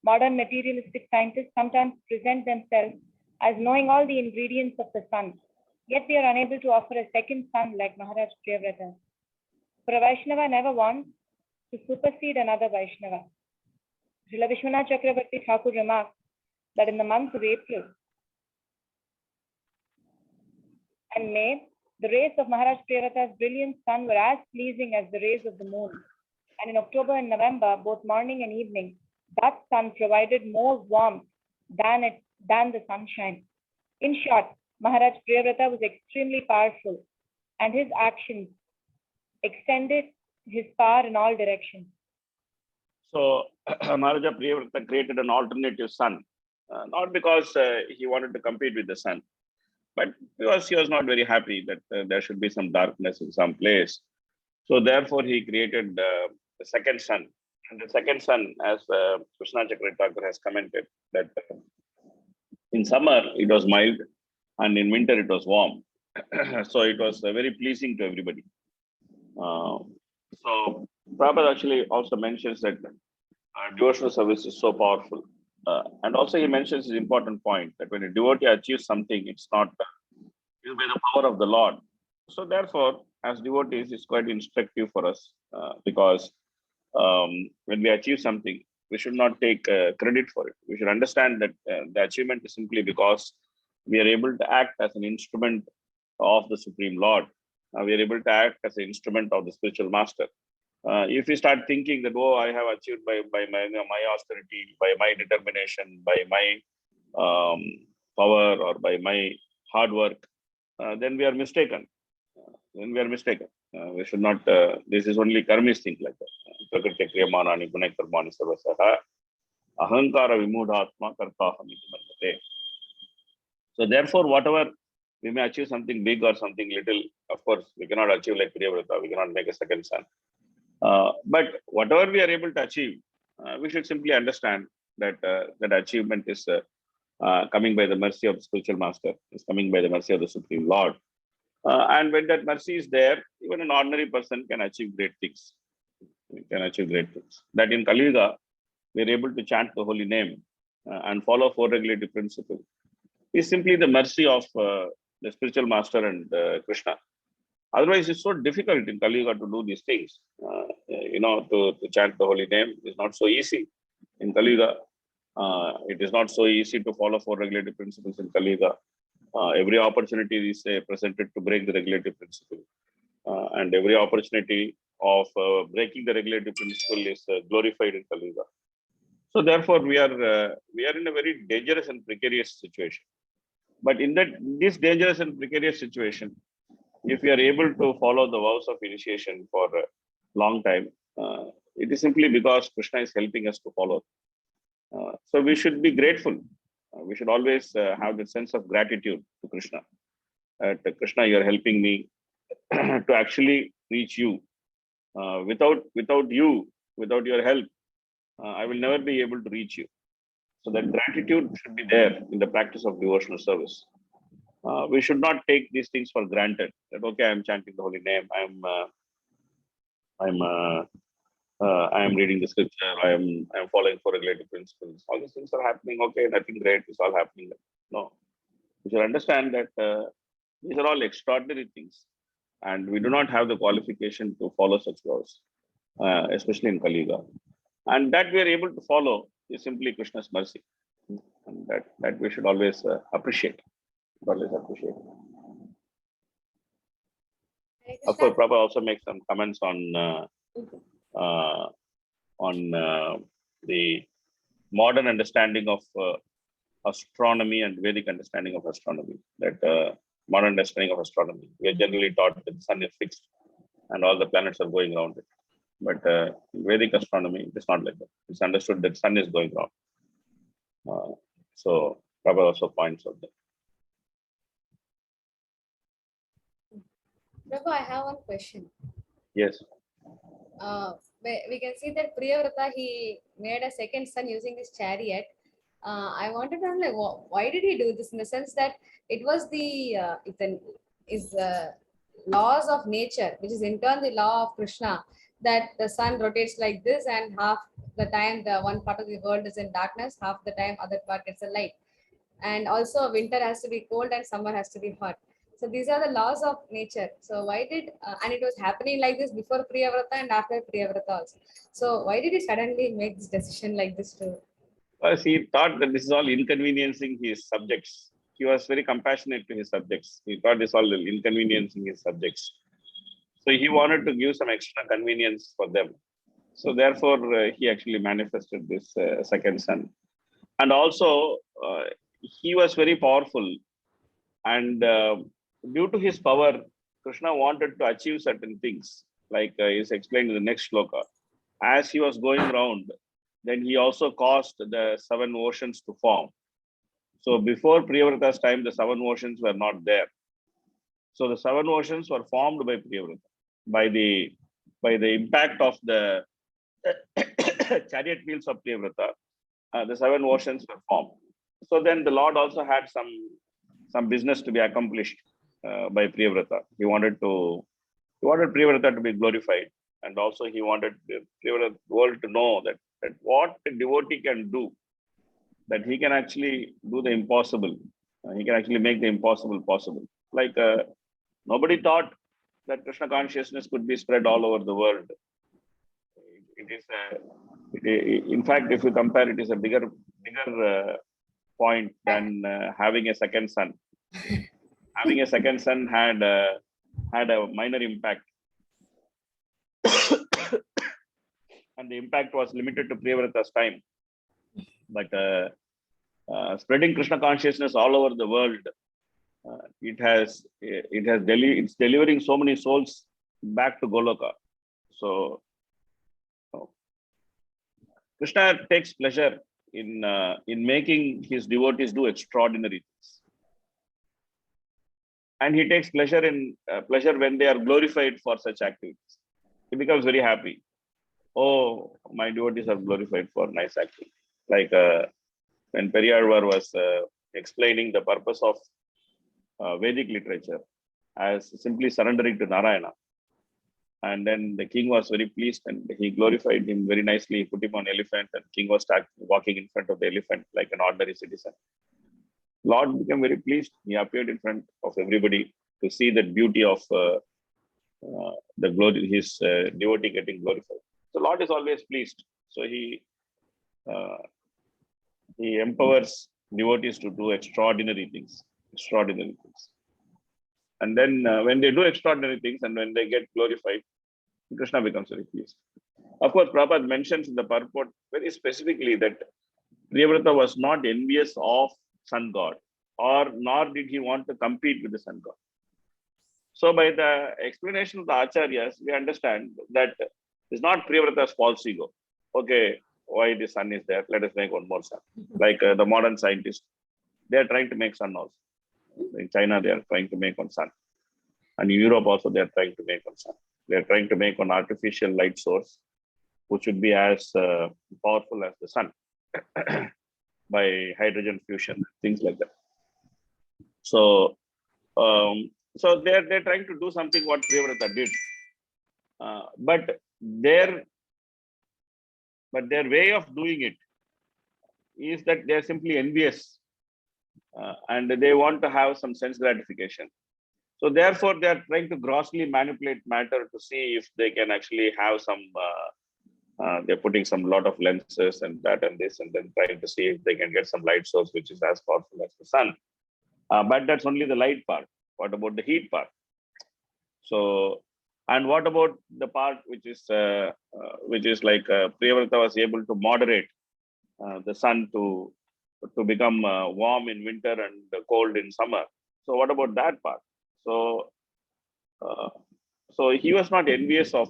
Modern materialistic scientists sometimes present themselves as knowing all the ingredients of the sun, yet they are unable to offer a second sun like Maharaj Priyavrata. For a Vaishnava never wants to supersede another Vaishnava. Srila Vishwanath Chakravarti Thakur remarks that in the month of April and May, the rays of Maharaj Priyavrata's brilliant sun were as pleasing as the rays of the moon. And in October and November, both morning and evening, that sun provided more warmth than the sunshine. In short, Maharaj Priyavrata was extremely powerful, and his actions extended his power in all directions. So Maharaja Priyavrata created an alternative sun, not because he wanted to compete with the sun, but because he was not very happy that there should be some darkness in some place. So therefore, he created the second sun. And the second sun, as Krishna Chakravarti has commented, that in summer it was mild, and in winter it was warm. So it was very pleasing to everybody. So Prabhupada actually also mentions that devotional service is so powerful. And also he mentions this important point that when a devotee achieves something, it's not it's by the power of the Lord. So therefore, as devotees, it's quite instructive for us because when we achieve something, we should not take credit for it. We should understand that the achievement is simply because we are able to act as an instrument of the Supreme Lord. We are able to act as an instrument of the spiritual master. If we start thinking that, oh, I have achieved by my austerity, by my determination, by my power, or by my hard work, then we are mistaken. We should not, this is only karmis thing like that. Prakriti kriyamanani gunai karmani sarvasaha ahankara vimudhatma kartaham iti marmate. So therefore, whatever we may achieve something big or something little, of course, we cannot achieve like Priyavrata, we cannot make a second sun. But whatever we are able to achieve, we should simply understand that that achievement is coming by the mercy of the spiritual master, is coming by the mercy of the Supreme Lord. And when that mercy is there, even an ordinary person can achieve great things. That in Kali Yuga, we are able to chant the holy name and follow four regulative principles. Is simply the mercy of the spiritual master and Krishna. Otherwise, it's so difficult in Kali Yuga to do these things. To chant the holy name is not so easy in Kali Yuga. It is not so easy to follow four regulative principles in Kali Yuga. Every opportunity is presented to break the regulative principle. And every opportunity of breaking the regulative principle is glorified in Kali Yuga. So therefore, we are in a very dangerous and precarious situation. But in this dangerous and precarious situation, if we are able to follow the vows of initiation for a long time, it is simply because Krishna is helping us to follow. So we should be grateful. We should always have the sense of gratitude to Krishna. Krishna, you are helping me to actually reach you. Without you, without your help, I will never be able to reach you. So that gratitude should be there in the practice of devotional service. We should not take these things for granted. That okay, I am chanting the holy name. I am reading the scripture. I am following four regulative principles. All these things are happening. Okay, nothing great is all happening. No, we should understand that these are all extraordinary things, and we do not have the qualification to follow such vows, especially in Kali Yuga. And that we are able to follow is simply Krishna's mercy, and that we should always appreciate. Always appreciate. Of course, Prabhupada also makes some comments on the modern understanding of astronomy and Vedic understanding of astronomy. That modern understanding of astronomy. We are generally taught that the sun is fixed and all the planets are going around it. But in Vedic astronomy, it's not like that. It's understood that sun is going around. So Prabhupada also points out that. Prabhu, I have one question. Yes. We can see that Priyavrata, he made a second son using his chariot. I wanted to know, like, why did he do this? In the sense that it was the laws of nature, which is in turn the law of Krishna, that the sun rotates like this, and half the time the one part of the world is in darkness, half the time other part gets a light. And also winter has to be cold and summer has to be hot. So these are the laws of nature. So why did, and it was happening like this before Priyavrata and after Priyavrata also. So why did he suddenly make this decision like this too? Because he thought that this is all inconveniencing his subjects. He was very compassionate to his subjects. He thought this all inconveniencing his subjects. So he wanted to give some extra convenience for them. So therefore, he actually manifested this second son. And also, he was very powerful. And due to his power, Krishna wanted to achieve certain things, like is explained in the next shloka. As he was going around, then he also caused the 7 oceans to form. So before Priyavrata's time, the 7 oceans were not there. So the 7 oceans were formed by Priyavrata, by the impact of the chariot wheels of Priyavrata. The 7 oceans were formed. So then the Lord also had some business to be accomplished by Priyavrata. He wanted Priyavrata to be glorified, and also he wanted the Priyavrata world to know that what a devotee can do, that he can actually do the impossible. He can actually make the impossible possible. Like nobody thought that Krishna consciousness could be spread all over the world. In fact, if you compare, it is a bigger point than having a second son. Having a second son had a minor impact, and the impact was limited to Priyavrata's time. But spreading Krishna consciousness all over the world, it's delivering so many souls back to Goloka. So Krishna takes pleasure in making his devotees do extraordinary things, and he takes pleasure when they are glorified for such activities. He becomes very happy. Oh, my devotees are glorified for nice activity. Like when Periyarvar was explaining the purpose of Vedic literature as simply surrendering to Narayana. And then the king was very pleased and he glorified him very nicely. He put him on elephant and king was walking in front of the elephant like an ordinary citizen. Lord became very pleased. He appeared in front of everybody to see the beauty of the glory, his devotee getting glorified. So Lord is always pleased. So he empowers devotees to do extraordinary things. And then when they do extraordinary things and when they get glorified, Krishna becomes very pleased. Of course, Prabhupada mentions in the purport very specifically that Priyavrata was not envious of sun god, or nor did he want to compete with the sun god. So by the explanation of the Acharyas, we understand that it's not Priyavrata's false ego. Okay, why the sun is there? Let us make one more sun. Like the modern scientists, they are trying to make sun also. In China, they are trying to make one sun. And in Europe also, they are trying to make one sun. They are trying to make one artificial light source, which would be as powerful as the sun by hydrogen fusion, things like that. So, so they're trying to do something what Priyavrata did, but their way of doing it is that they're simply envious, and they want to have some sense gratification. So therefore, they are trying to grossly manipulate matter to see if they can actually have some. They're putting some lot of lenses and that and this, and then trying to see if they can get some light source which is as powerful as the sun. But that's only the light part. What about the heat part? So, and what about the part which is like Priyavrata was able to moderate the sun to become warm in winter and cold in summer. So what about that part? So he was not envious of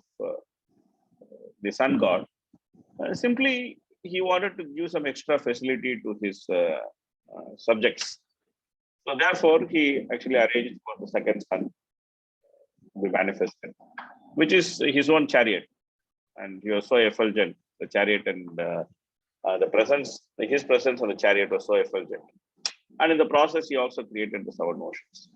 the sun god. Simply, he wanted to give some extra facility to his subjects. So therefore, he actually arranged for the second son to be manifested, which is his own chariot. And he was so effulgent, the chariot, and his presence on the chariot was so effulgent. And in the process, he also created the 7 oceans.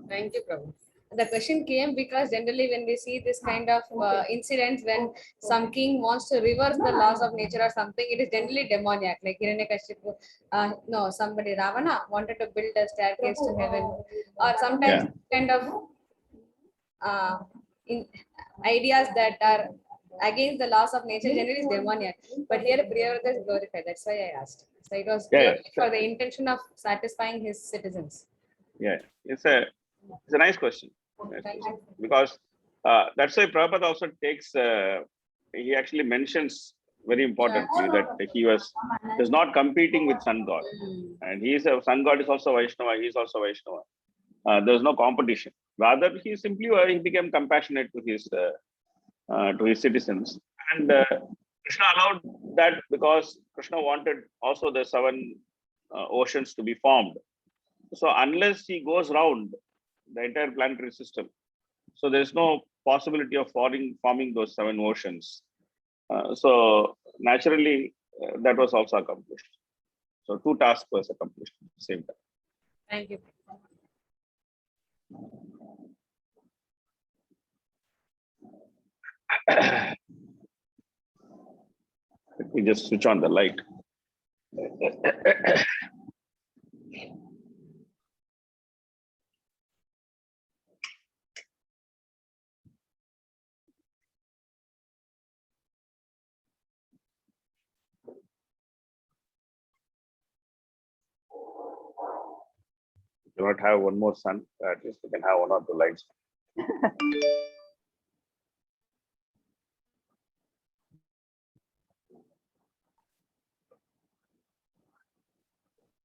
Thank you, Prabhu. The question came because generally when we see this kind of incidents, when some king wants to reverse the laws of nature or something, it is generally demoniac. Like Hiranyakashipu, somebody, Ravana, wanted to build a staircase to heaven, or sometimes kind of ideas that are against the laws of nature generally is demoniac. But here Priyavrata is glorified. That's why I asked. So it was for the intention of satisfying his citizens. Yeah, it's a nice question. Because that's why Prabhupada also takes, he actually mentions very importantly that he was not competing with sun god. And sun god is also Vaishnava, he is also Vaishnava. There's no competition. Rather, he became compassionate to his citizens. And Krishna allowed that because Krishna wanted also the 7 oceans to be formed. So unless he goes round the entire planetary system, so there's no possibility of forming those 7 oceans. So naturally, that was also accomplished. So 2 tasks was accomplished at the same time. Thank you. Let me just switch on the light. Do not have one more sun, at least we can have 1 or 2 lights.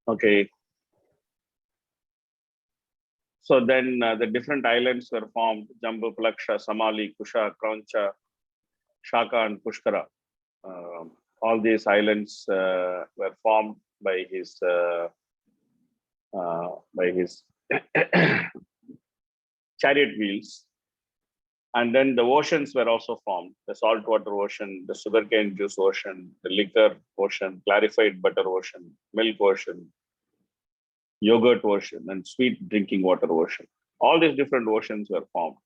Okay. So then the different islands were formed: Jambu, Plaksha, Samali, Kusha, Krauncha, Shaka, and Pushkara. All these islands were formed by his chariot wheels. And then the oceans were also formed: the saltwater ocean, the sugarcane juice ocean, the liquor ocean, clarified butter ocean, milk ocean, yogurt ocean, and sweet drinking water ocean. All these different oceans were formed.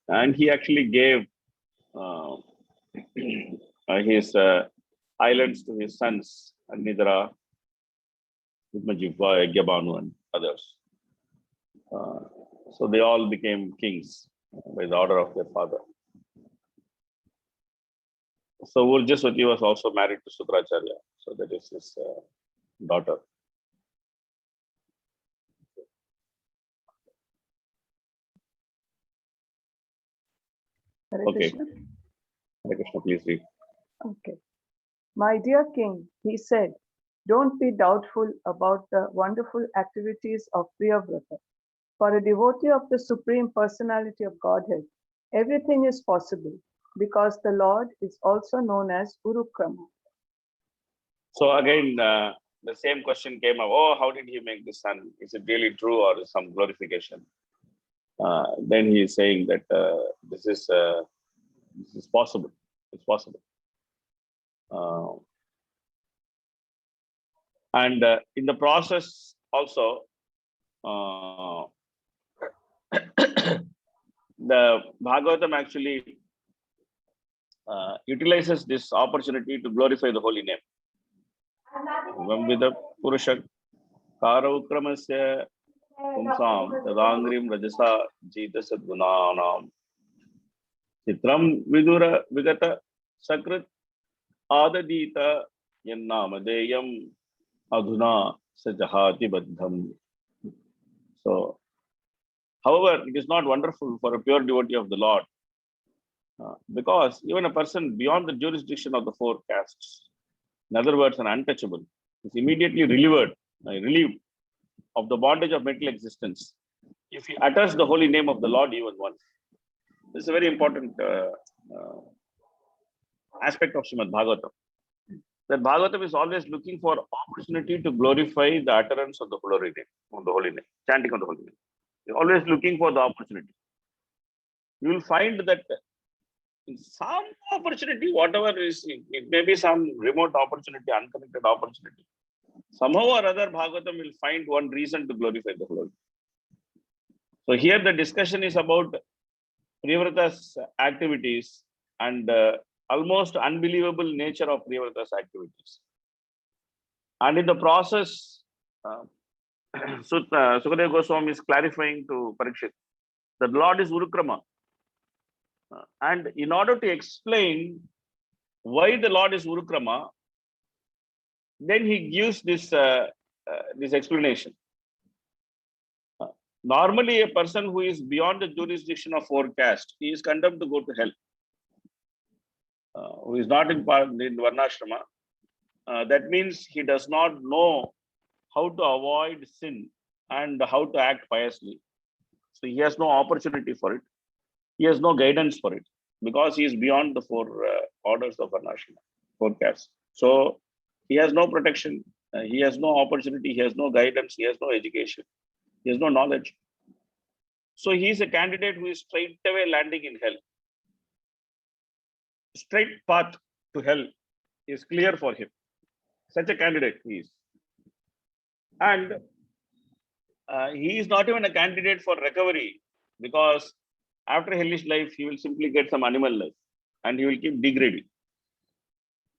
And he actually gave his islands to his sons, Nidra, Vidmajiva, Yagyabanu, and others. So they all became kings by the order of their father. So Urjaswati was also married to Sukracharya. So that is his daughter. Hare Okay. Krishna. Hare Krishna, please read. Okay. My dear king, he said, don't be doubtful about the wonderful activities of Priyavrata. For a devotee of the Supreme Personality of Godhead, everything is possible because the Lord is also known as Urukrama. So again, the same question came up. Oh, how did he make the sun? Is it really true or is some glorification? Then he is saying that this is possible. It's possible. And in the process also, the Bhagavatam actually utilizes this opportunity to glorify the holy name. Vamvida Purusha Karaukramasya Pumsam Tadangrim Rajasa Jita Sadgunanam Chitram Vidura Vigata Sakrit Adadita Yannamadeyam Adhuna Sajahati Baddham. So, however, it is not wonderful for a pure devotee of the Lord because even a person beyond the jurisdiction of the 4 castes, in other words, an untouchable, is immediately delivered relieved of the bondage of mental existence if he utters the holy name of the Lord even once. This is a very important aspect of Srimad Bhagavatam. That Bhagavatam is always looking for opportunity to glorify the utterance of the holy name, chanting of the holy name. You're always looking for the opportunity. You will find that in some opportunity, whatever is, it may be some remote opportunity, unconnected opportunity. Somehow or other, Bhagavatam will find one reason to glorify the holy name. So here the discussion is about Priyavrata's activities and almost unbelievable nature of Priyavrata's activities. And in the process, Sukadeva Goswami is clarifying to Parikshit that the Lord is Urukrama. And in order to explain why the Lord is Urukrama, then he gives this explanation. Normally, a person who is beyond the jurisdiction of 4 castes, he is condemned to go to hell. Who is not in Varnashrama, that means he does not know how to avoid sin and how to act piously. So he has no opportunity for it. He has no guidance for it because he is beyond the 4 orders of Varnashrama, 4 castes. So he has no protection. He has no opportunity. He has no guidance. He has no education. He has no knowledge. So he is a candidate who is straight away landing in hell. Straight path to hell is clear for him. Such a candidate he is. And he is not even a candidate for recovery because after hellish life, he will simply get some animal life and he will keep degrading.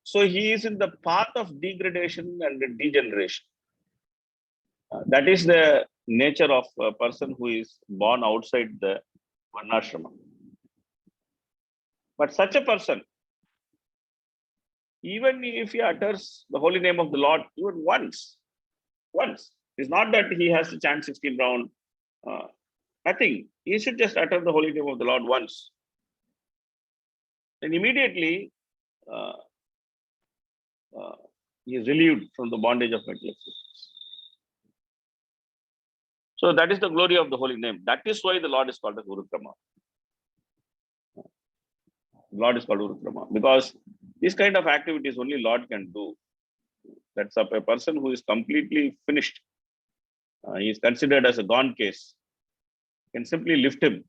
So he is in the path of degradation and degeneration. That is the nature of a person who is born outside the Varnashrama. But such a person, even if he utters the holy name of the Lord even once, it's not that he has to chant 16 rounds, nothing. He should just utter the holy name of the Lord once. Then immediately he is relieved from the bondage of mental existence. So that is the glory of the holy name. That is why the Lord is called as Urukrama. Lord is called Urukrama because this kind of activities only Lord can do. That's a person who is completely finished. He is considered as a gone case. You can simply lift him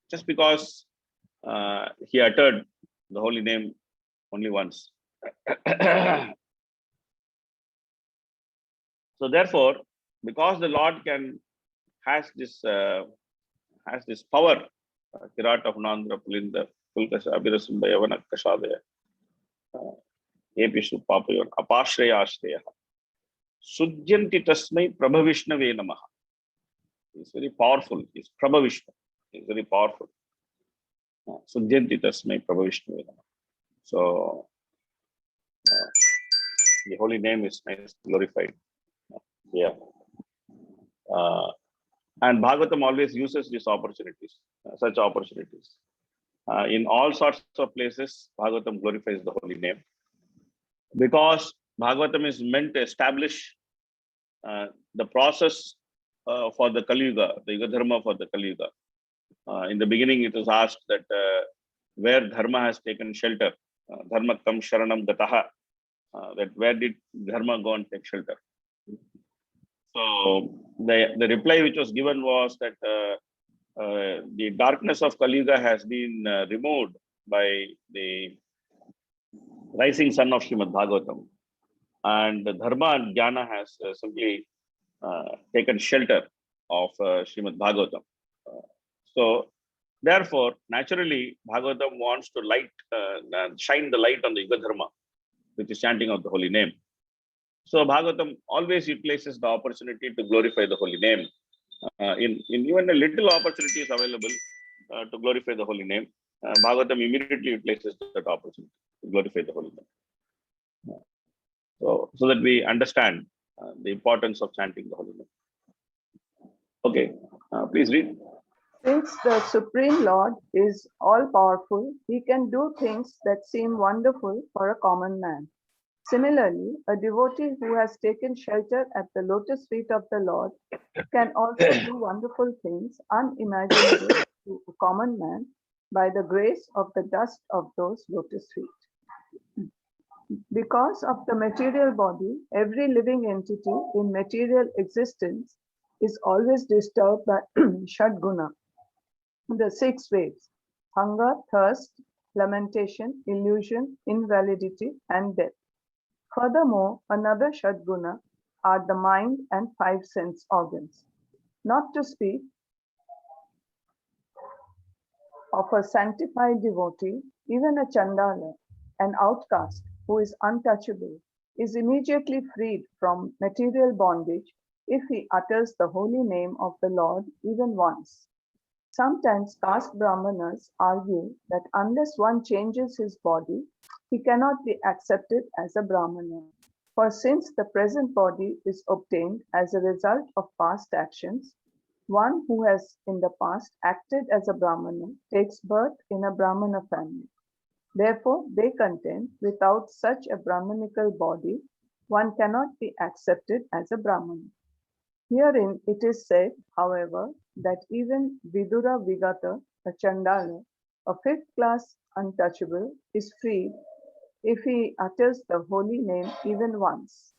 just because he uttered the holy name only once. So therefore, because the Lord has this power, Kirat of Nandra Pulinda, Pulkasa Abhirasumba Yavana Kashadaya, Epishu Papayon, Apashraya Ashraya, Sujyanti Tasmai Prabhavishnave Namaha. It's very powerful. It's Prabhavishnu. It's very powerful. Sujyanti Tasmai Prabhavishnave Namaha. So the holy name is nice, glorified. Yeah. And Bhagavatam always uses these opportunities, such opportunities. In all sorts of places, Bhagavatam glorifies the holy name. Because Bhagavatam is meant to establish the process for the Kali Yuga, the Yuga Dharma for the Kali Yuga. In the beginning, it was asked that where Dharma has taken shelter, Dharma kam sharanam gataha, that where did Dharma go and take shelter? So the reply which was given was that the darkness of Kali Yuga has been removed by the rising sun of Srimad Bhagavatam, and the Dharma and Jnana has simply taken shelter of Srimad Bhagavatam. So therefore, naturally, Bhagavatam wants to shine the light on the Yuga Dharma, which is chanting of the holy name. So Bhagavatam always utilizes the opportunity to glorify the holy name. In even a little opportunity is available to glorify the holy name. Bhagavatam immediately utilizes that opportunity to glorify the holy name. So that we understand the importance of chanting the holy name. Okay, please read. Since the Supreme Lord is all-powerful, he can do things that seem wonderful for a common man. Similarly, a devotee who has taken shelter at the lotus feet of the Lord can also do wonderful things unimaginable to a common man by the grace of the dust of those lotus feet. Because of the material body, every living entity in material existence is always disturbed by Shadguna, the six waves: hunger, thirst, lamentation, illusion, invalidity, and death. Furthermore, another Shadguna are the mind and five sense organs. Not to speak of a sanctified devotee, even a Chandala, an outcast who is untouchable, is immediately freed from material bondage if he utters the holy name of the Lord even once. Sometimes caste Brahmanas argue that unless one changes his body, he cannot be accepted as a Brahmana. For since the present body is obtained as a result of past actions, one who has in the past acted as a Brahmana takes birth in a Brahmana family. Therefore, they contend, without such a Brahmanical body, one cannot be accepted as a Brahmana. Herein it is said, however, that even Vidura Vigata, a Chandala, a fifth class untouchable, is freed if he utters the holy name even once.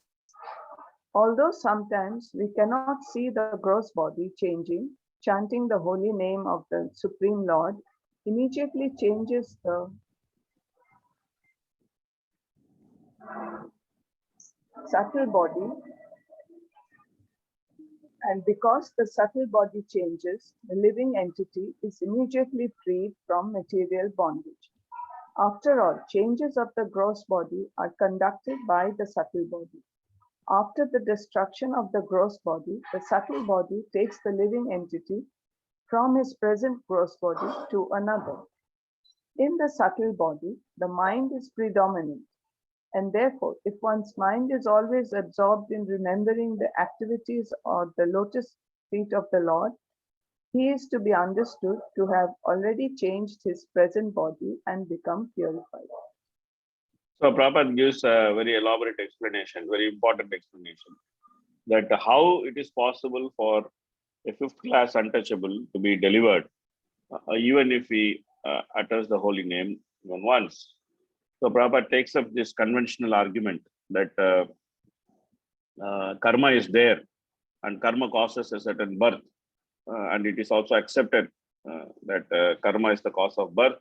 Although sometimes we cannot see the gross body changing, chanting the holy name of the Supreme Lord immediately changes the subtle body, and because the subtle body changes, the living entity is immediately freed from material bondage. After all, changes of the gross body are conducted by the subtle body. After the destruction of the gross body, the subtle body takes the living entity from his present gross body to another. In the subtle body, the mind is predominant, and therefore, if one's mind is always absorbed in remembering the activities of the lotus feet of the Lord, he is to be understood to have already changed his present body and become purified. So Prabhupada gives a very elaborate explanation, very important explanation, that how it is possible for a fifth class untouchable to be delivered, even if he utters the holy name even once. So Prabhupada takes up this conventional argument that karma is there and karma causes a certain birth, and it is also accepted that karma is the cause of birth,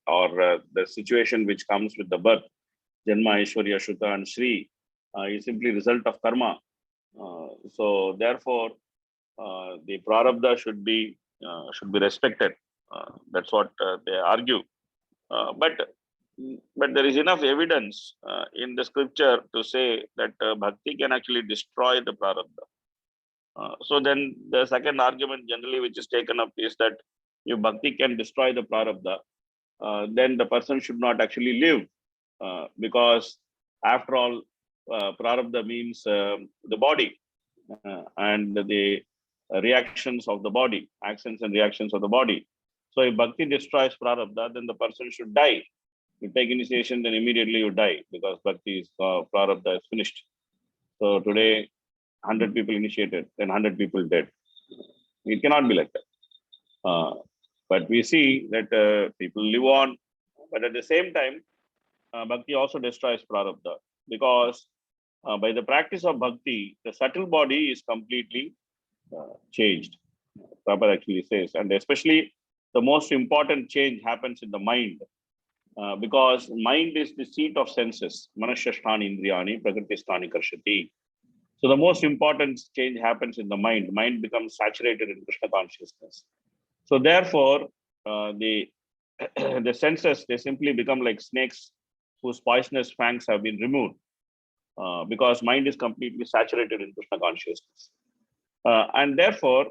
or the situation which comes with the birth, Janma, Aishwarya, Shuta, and Shri, is simply result of karma. So therefore, the prarabdha should be respected. That's what they argue. But there is enough evidence in the scripture to say that bhakti can actually destroy the prarabdha. So then the second argument generally which is taken up is that if bhakti can destroy the prarabdha, then the person should not actually live, because after all, prarabdha means the body and the reactions of the body, actions and reactions of the body. So if bhakti destroys prarabdha, then the person should die. You take initiation, then immediately you die, because bhakti is prarabdha is finished. So today, 100 people initiated, then 100 people dead. It cannot be like that. But we see that people live on, but at the same time, bhakti also destroys prarabdha, because by the practice of bhakti, the subtle body is completely changed. Prabhupada actually says, and especially the most important change happens in the mind, because mind is the seat of senses. Manashyasthani indriyani prakritisthani karshati. So the most important change happens in the mind. Mind becomes saturated in Krishna consciousness. So therefore, the the senses, they simply become like snakes whose poisonous fangs have been removed, because mind is completely saturated in Krishna consciousness. And therefore,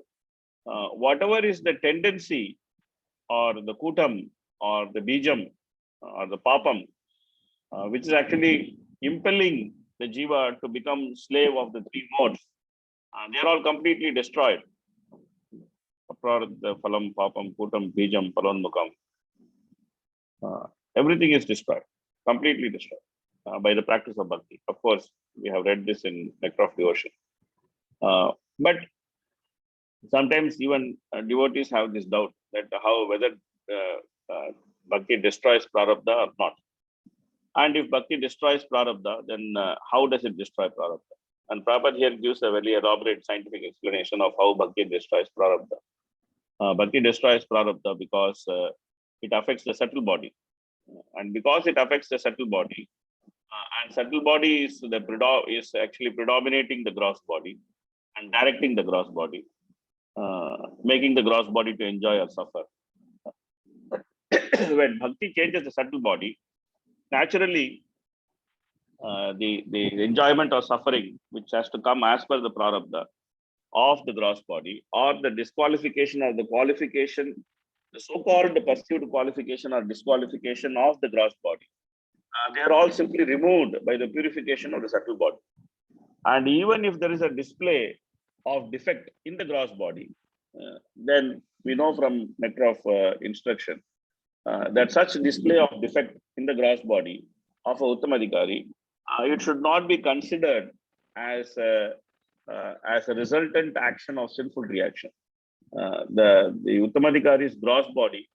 whatever is the tendency or the kutam or the bijam or the papam, which is actually impelling the jiva to become slave of the three modes, they are all completely destroyed. The phalam, papam, kutam, bijam, palonmukam. Everything is destroyed, completely destroyed. by the practice of bhakti. Of course, we have read this in Nectar of Devotion. But sometimes even devotees have this doubt that whether bhakti destroys prarabdha or not. And if bhakti destroys prarabdha, then how does it destroy prarabdha? And Prabhupada here gives a very elaborate scientific explanation of how bhakti destroys prarabdha. Bhakti destroys prarabdha because it affects the subtle body. And because it affects the subtle body, and subtle body is actually predominating the gross body and directing the gross body, making the gross body to enjoy or suffer. When bhakti changes the subtle body, naturally, the enjoyment or suffering, which has to come as per the prarabdha of the gross body, or the disqualification or the qualification, the so-called perceived qualification or disqualification of the gross body, they are all simply removed by the purification of the subtle body. And even if there is a display of defect in the gross body, then we know from Nectar of Instruction that such display of defect in the gross body of a Uttamadhikari, it should not be considered as a resultant action of sinful reaction. The Uttamadhikari's gross body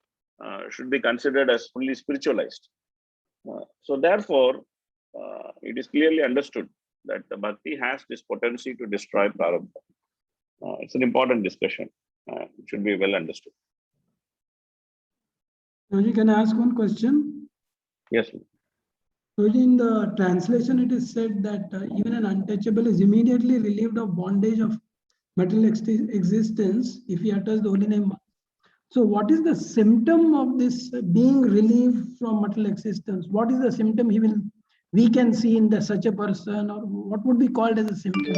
should be considered as fully spiritualized. So therefore, it is clearly understood that the bhakti has this potency to destroy prarabdha. It's an important discussion. It should be well understood. Roji, can I ask one question? Yes. Roji, in the translation, it is said that even an untouchable is immediately relieved of bondage of material existence if he utters the holy name. So what is the symptom of this being relieved from material existence? What is the symptom we can see in such a person, or what would be called as a symptom?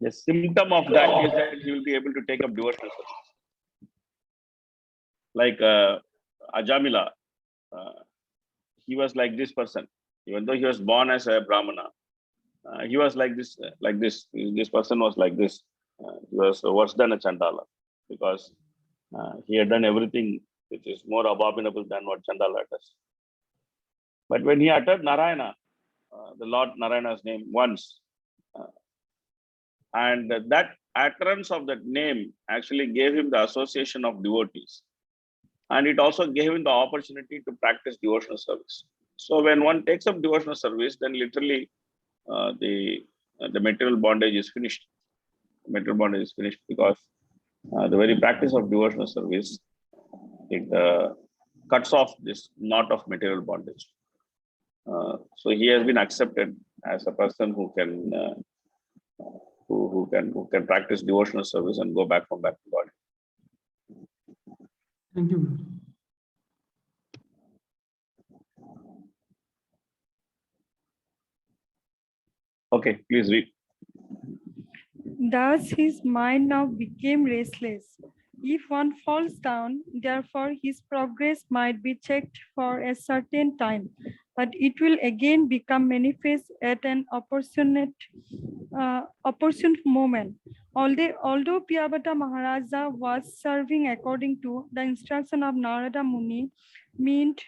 The symptom of that is that he will be able to take up devotional service. Like Ajamila, he was like this person, even though he was born as a Brahmana. He was like this. This person was like this. He was worse than a Chandala, because he had done everything which is more abominable than what Chandala does. But when he uttered Narayana, the Lord Narayana's name once, and that utterance of that name actually gave him the association of devotees. And it also gave him the opportunity to practice devotional service. So when one takes up devotional service, then literally the material bondage is finished. Material bondage is finished because the very practice of devotional service, it cuts off this knot of material bondage. So he has been accepted as a person who can who can practice devotional service and go back to God. Thank you. Okay, please read. Thus his mind now became restless. If one falls down, therefore his progress might be checked for a certain time, but it will again become manifest at an opportune moment. Although Priyavata Maharaja was serving according to the instruction of Narada Muni, meant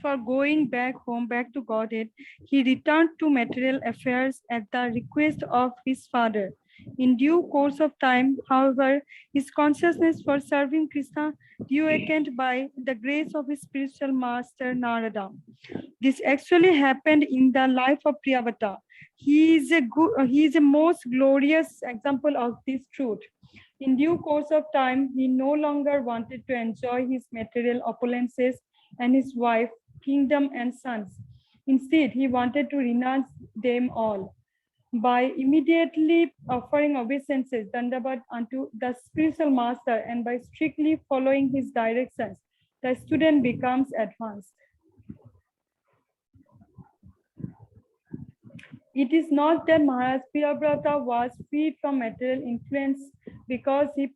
for going back home, back to Godhead, he returned to material affairs at the request of his father. In due course of time, however, his consciousness for serving Krishna awakened by the grace of his spiritual master Narada. This actually happened in the life of Priyavata. He is a most glorious example of this truth. In due course of time, he no longer wanted to enjoy his material opulences and his wife, kingdom, and sons. Instead, he wanted to renounce them all. By immediately offering obeisances, dandavat, unto the spiritual master, and by strictly following his directions, the student becomes advanced. It is not that Maharaj Priyavrata was freed from material influence because he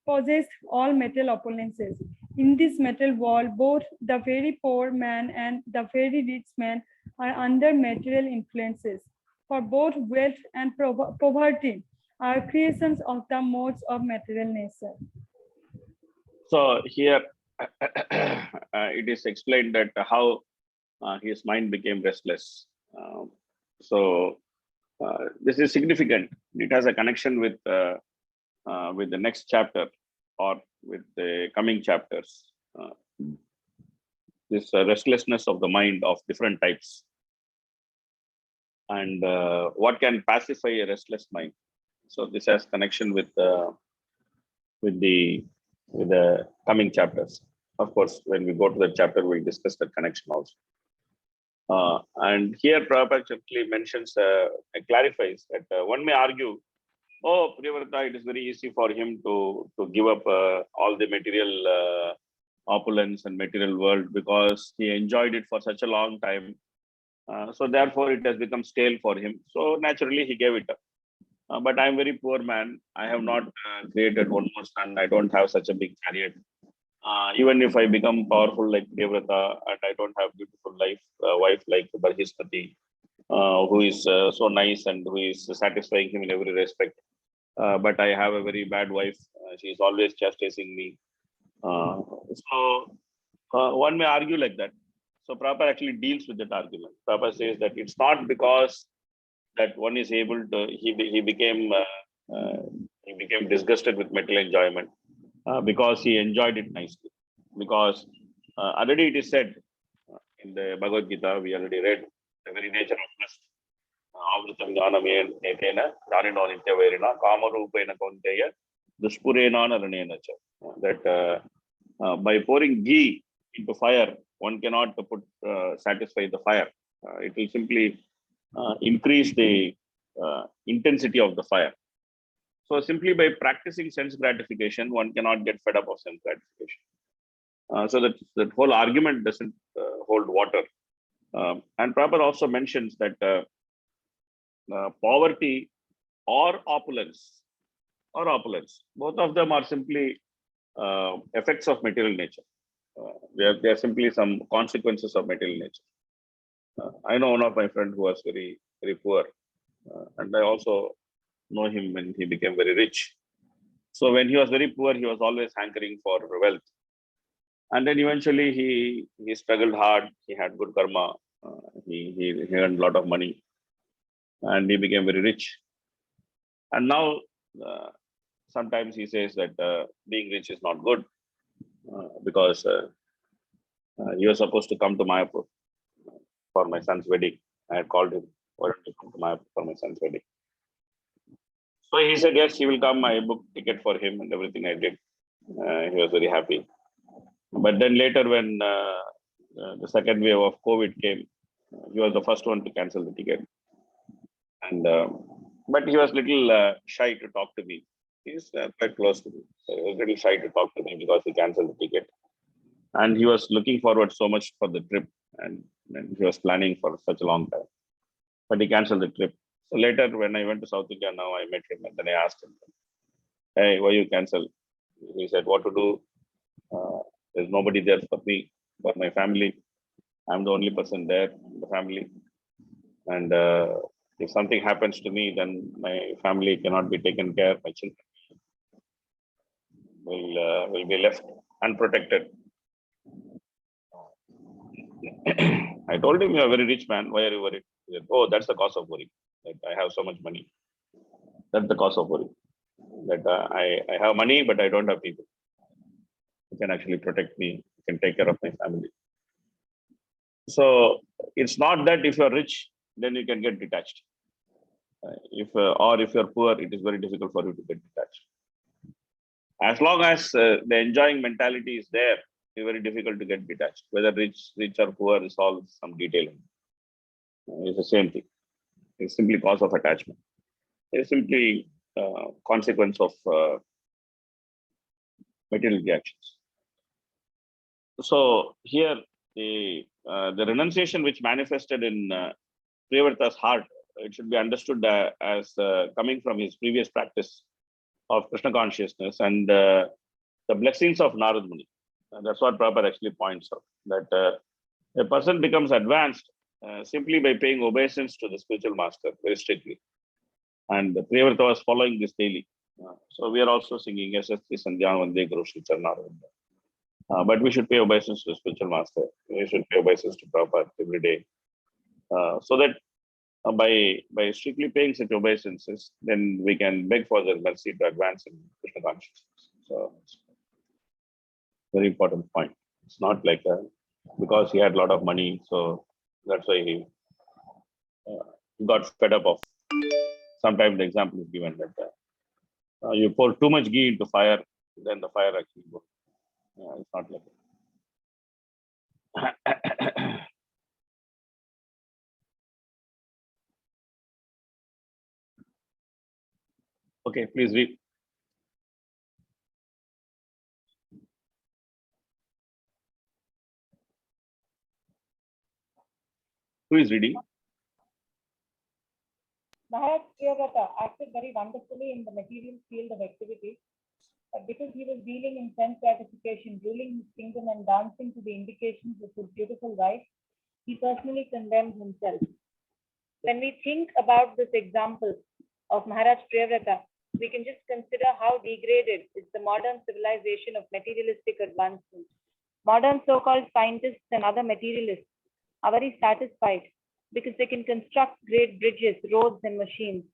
possessed all material opulences. In this material world, both the very poor man and the very rich man are under material influences. For both wealth and poverty are creations of the modes of material nature. So here, it is explained that how his mind became restless. So this is significant. It has a connection with the next chapter or with the coming chapters. This restlessness of the mind of different types, and what can pacify a restless mind. So this has connection with the coming chapters. Of course, when we go to the chapter, we'll discuss the connection also. And here Prabhupada actually mentions, clarifies that one may argue, oh, Priyavrata, it is very easy for him to give up all the material opulence and material world because he enjoyed it for such a long time. So therefore, it has become stale for him. So naturally, he gave it up. But I'm very poor man. I have not created one more son. I don't have such a big chariot. Even if I become powerful like Priyavrata and I don't have beautiful wife like Barhispati, who is so nice and who is satisfying him in every respect. But I have a very bad wife. She is always chastising me. So one may argue like that. So Prabhupada actually deals with that argument. Prabhupada says that it's not because that one is able to, he became disgusted with material enjoyment because he enjoyed it nicely. Because already it is said in the Bhagavad Gita, we already read the very nature of lust. Avritam jnanam etena dharino nitya vairina kama rupena kaunteya duspurena naranena cha. That by pouring ghee into fire, one cannot satisfy the fire. It will simply increase the intensity of the fire. So simply by practicing sense gratification, one cannot get fed up of sense gratification. So that whole argument doesn't hold water. And Prabhupada also mentions that poverty or opulence, both of them are simply effects of material nature. They are simply some consequences of material nature. I know one of my friends who was very, very poor, and I also know him when he became very rich. So when he was very poor, he was always hankering for wealth. And then eventually he struggled hard. He had good karma. He earned a lot of money, and he became very rich. And now sometimes he says that being rich is not good because he was supposed to come to Mayapur for my son's wedding. I had called him, why don't you come to Mayapur for my son's wedding? So he said, yes, he will come. I booked ticket for him and everything I did. He was very happy. But then later when the second wave of COVID came, he was the first one to cancel the ticket. And but he was little shy to talk to me. He's quite close to me. So he was little shy to talk to me because he canceled the ticket. And he was looking forward so much for the trip. And he was planning for such a long time. But he canceled the trip. So later when I went to South India, now I met him and then I asked him, hey, why you cancel? He said, what to do? There's nobody there for me, for my family. I'm the only person there in the family. And if something happens to me, then my family cannot be taken care of. My children will be left unprotected. I told him, you're a very rich man. Why are you worried? He said, oh, that's the cause of worry. That I have so much money. That's the cause of worry. That I have money, but I don't have people who can actually protect me, who can take care of my family. So it's not that if you're rich, then you can get detached. Or if you're poor, it is very difficult for you to get detached. As long as the enjoying mentality is there, it's very difficult to get detached. Whether rich or poor is all some detailing. It's the same thing. It's simply cause of attachment. It's simply consequence of material reactions. So here the renunciation which manifested in Priyavrata's heart, it should be understood as coming from his previous practice of Krishna consciousness and the blessings of Narad Muni. That's what Prabhupada actually points out, that a person becomes advanced simply by paying obeisance to the spiritual master very strictly. And Priyavrata was following this daily. So we are also singing SST Sandhyan Vande Guru Shri Charana. But we should pay obeisance to spiritual master. We should pay obeisance to Prabhupada every day. So that by strictly paying such obeisances, then we can beg for their mercy to advance in Krishna consciousness. So it's a very important point. It's not like because he had a lot of money, so that's why he got fed up of. Sometimes the example is given that you pour too much ghee into fire, then the fire actually goes. It's not like that. Okay, please read. Who is reading? Maharaj Priyavrata acted very wonderfully in the material field of activities, but because he was dealing in sense gratification, ruling his kingdom and dancing to the indications of his beautiful wife, he personally condemned himself. When we think about this example of Maharaj Priyavrata, we can just consider how degraded is the modern civilization of materialistic advancement. Modern so-called scientists and other materialists are very satisfied because they can construct great bridges, roads, and machines.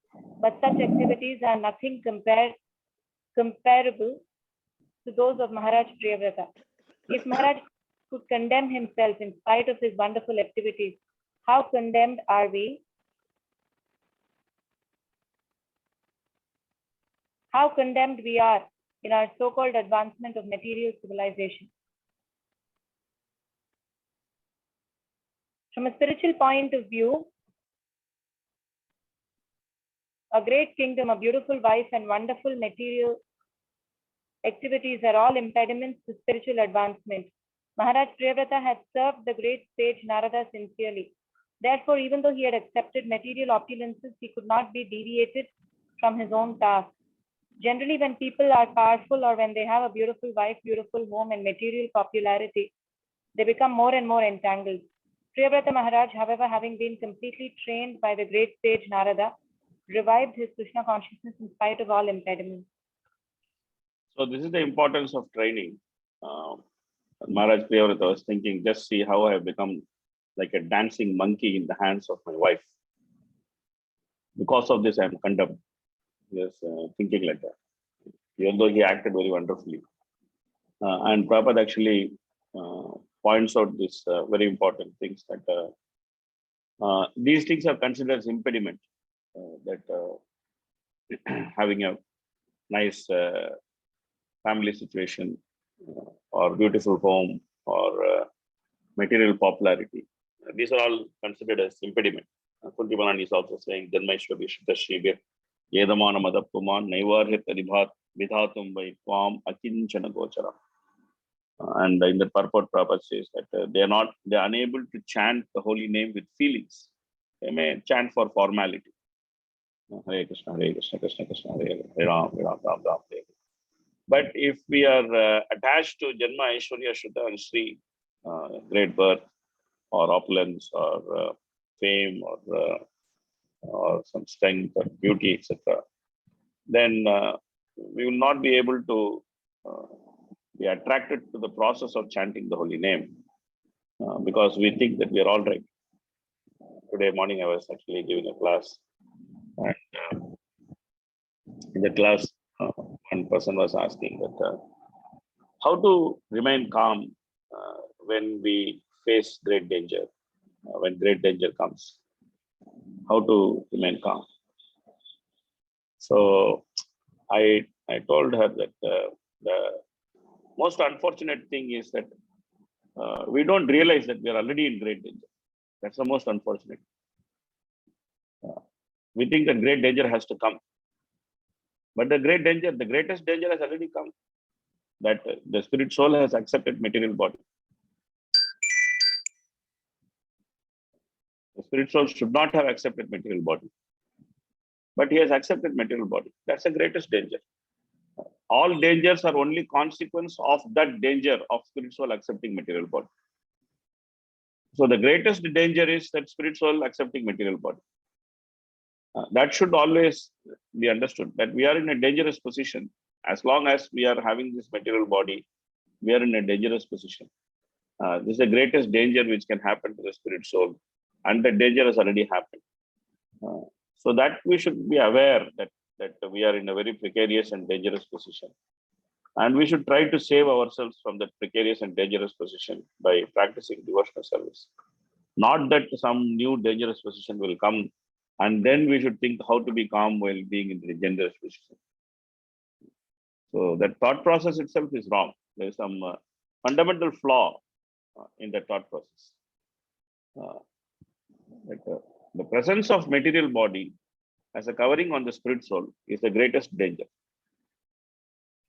But such activities are nothing comparable to those of Maharaj Priyavrata. If Maharaj could condemn himself in spite of his wonderful activities, how condemned are we? How condemned we are in our so-called advancement of material civilization. From a spiritual point of view, a great kingdom, a beautiful wife, and wonderful material activities are all impediments to spiritual advancement. Maharaj Priyavrata had served the great sage Narada sincerely. Therefore, even though he had accepted material opulences, he could not be deviated from his own task. Generally, when people are powerful or when they have a beautiful wife, beautiful home, and material popularity, they become more and more entangled. Priyavrata Maharaj, however, having been completely trained by the great sage Narada, revived his Krishna consciousness in spite of all impediments. So this is the importance of training. Maharaj Priyavrata was thinking, just see how I have become like a dancing monkey in the hands of my wife. Because of this, I am condemned. Yes, thinking like that. Even though he acted very wonderfully. And Prabhupada actually points out this very important things that these things are considered as impediment. That having a nice family situation or beautiful home or material popularity. These are all considered as impediment. Kunti Manan is also saying, Janmaishwa Vishitashibir, Yedamana Madapuman, Naivarhit Adibhat, Vidhatum by Kwam, Akinchana Gochara. And in the purport, Prabhupada says that they are unable to chant the holy name with feelings. They may chant for formality. Hare Krishna, Krishna Krishna, Hare Ram, Ram, Ram, Ram, Hare. But if we are attached to Janma, Aishwarya, Shuddha, and Sri, great birth, or opulence, or fame, or some strength, or beauty, etc., then we will not be able to be attracted to the process of chanting the holy name because we think that we are all right. Today morning, I was actually giving a class, and in the class, one person was asking that how to remain calm when we face great danger, when great danger comes, how to remain calm. So I told her that the most unfortunate thing is that we don't realize that we are already in great danger. That's the most unfortunate. We think that great danger has to come. But the greatest danger has already come. That the spirit soul has accepted material body. The spirit soul should not have accepted material body. But he has accepted material body. That's the greatest danger. All dangers are only consequence of that danger of spirit soul accepting material body. So the greatest danger is that spirit soul accepting material body. That should always be understood, that we are in a dangerous position as long as we are having this material body we are in a dangerous position. This is the greatest danger which can happen to the spirit soul, and the danger has already happened. So that we should be aware that we are in a very precarious and dangerous position. And we should try to save ourselves from that precarious and dangerous position by practicing devotional service. Not that some new dangerous position will come and then we should think how to be calm while being in the dangerous position. So that thought process itself is wrong. There is some fundamental flaw in that thought process. The presence of material body as a covering on the spirit soul is the greatest danger.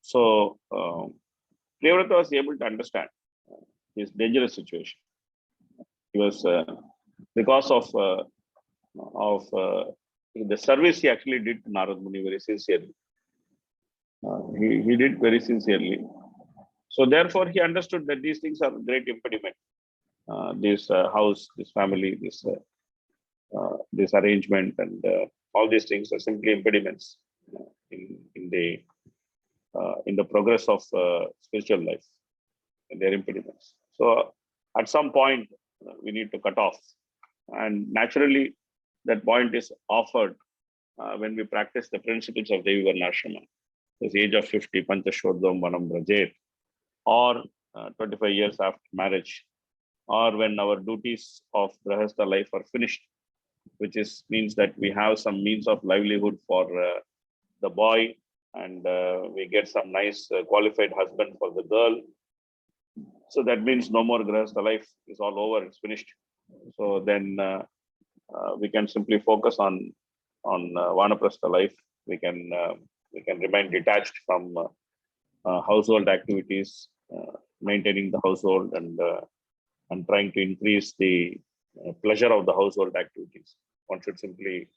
So Priyavrata was able to understand his dangerous situation. He was because of the service he actually did to Narad Muni very sincerely. He did very sincerely. So therefore, he understood that these things are great impediment. This house, this family, this arrangement, and all these things are simply impediments in the progress of spiritual life. And they're impediments. So at some point, we need to cut off. And naturally, that point is offered when we practice the principles of Devi Varnashrama. This age of 50, Panchashodham Vanam Brajet, or 25 years after marriage, or when our duties of Grahastha life are finished, which means that we have some means of livelihood for the boy, and we get some nice qualified husband for the girl. So that means no more Grahastha life, is all over, it's finished. So then we can simply focus on Vanaprastha life. We can remain detached from household activities, maintaining the household and trying to increase the pleasure of the household activities. One should simply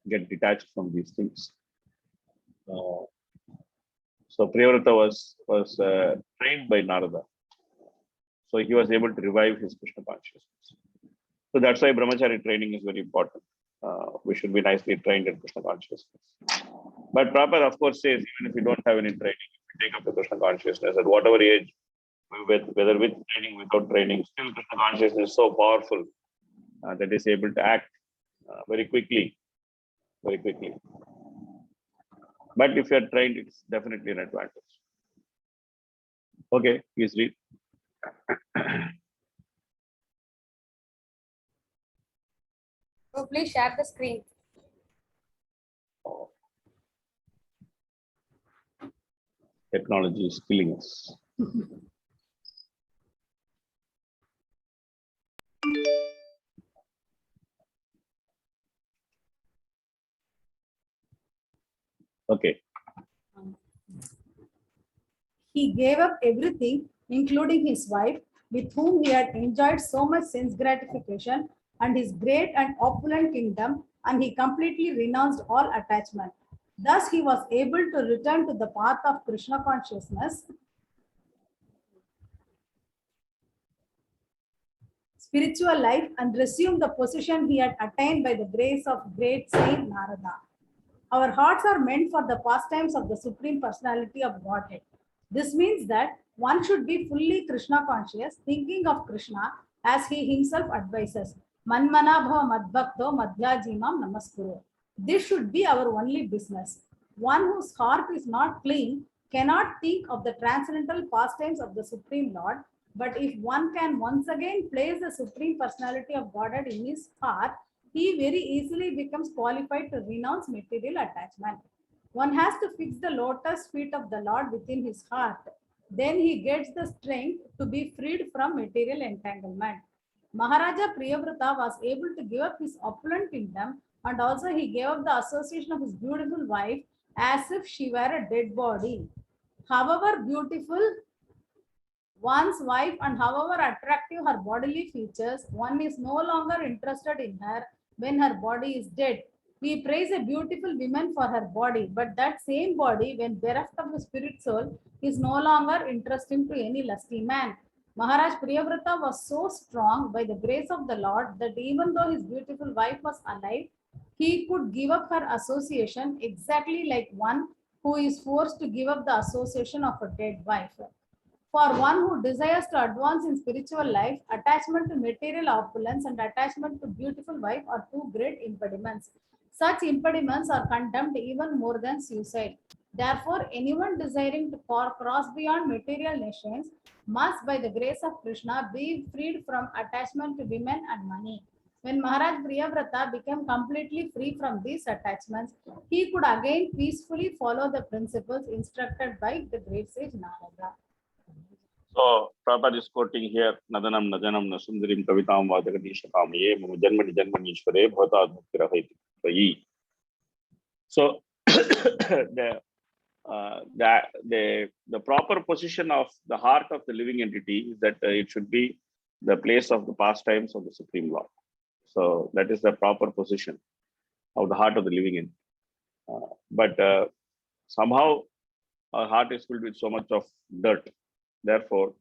get detached from these things. So Priyavrata was trained by Narada. So he was able to revive his Krishna consciousness. So that's why brahmachari training is very important. We should be nicely trained in Krishna consciousness. But Prabhupada, of course, says even if you don't have any training, if you take up the Krishna consciousness at whatever age, whether with training, without training, still Krishna consciousness is so powerful that is able to act very quickly. But if you are trained, it's definitely an advantage. Okay, please read. So please share the screen. Technology is killing us. Okay. He gave up everything, including his wife, with whom he had enjoyed so much sense gratification, and his great and opulent kingdom, and he completely renounced all attachment. Thus, he was able to return to the path of Krishna consciousness, spiritual life, and resume the position he had attained by the grace of great Saint Narada. Our hearts are meant for the pastimes of the Supreme Personality of Godhead. This means that one should be fully Krishna conscious, thinking of Krishna as he himself advises. Manmana bhava madbhakto madhyajimam namaskuru. This should be our only business. One whose heart is not clean cannot think of the transcendental pastimes of the Supreme Lord. But if one can once again place the Supreme Personality of Godhead in his heart, he very easily becomes qualified to renounce material attachment. One has to fix the lotus feet of the Lord within his heart. Then he gets the strength to be freed from material entanglement. Maharaja Priyavrata was able to give up his opulent kingdom, and also he gave up the association of his beautiful wife as if she were a dead body. However beautiful one's wife and however attractive her bodily features, one is no longer interested in her when her body is dead. We praise a beautiful woman for her body, but that same body, when bereft of the spirit soul, is no longer interesting to any lusty man. Maharaj Priyavrata was so strong by the grace of the Lord that even though his beautiful wife was alive, he could give up her association exactly like one who is forced to give up the association of a dead wife. For one who desires to advance in spiritual life, attachment to material opulence and attachment to beautiful wife are two great impediments. Such impediments are condemned even more than suicide. Therefore, anyone desiring to cross beyond material nations must, by the grace of Krishna, be freed from attachment to women and money. When Maharaj Priyavrata became completely free from these attachments, he could again peacefully follow the principles instructed by the great sage Narada. So Prabhupada is quoting here, Nadanam Najanam Nasundarim Kavitam Vadagadishakamaye Mama Janmani Janmanishware Bhavata Muktirahai. So the proper position of the heart of the living entity is that it should be the place of the pastimes of the Supreme Lord. So that is the proper position of the heart of the living entity. But somehow our heart is filled with so much of dirt. Therefore,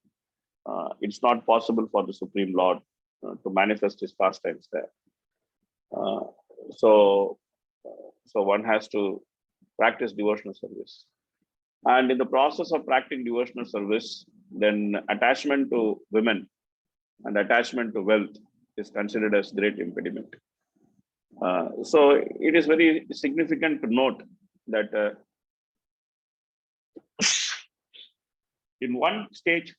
it's not possible for the Supreme Lord to manifest his pastimes there. So one has to practice devotional service. And in the process of practicing devotional service, then attachment to women and attachment to wealth is considered as great impediment. So it is very significant to note that in one stage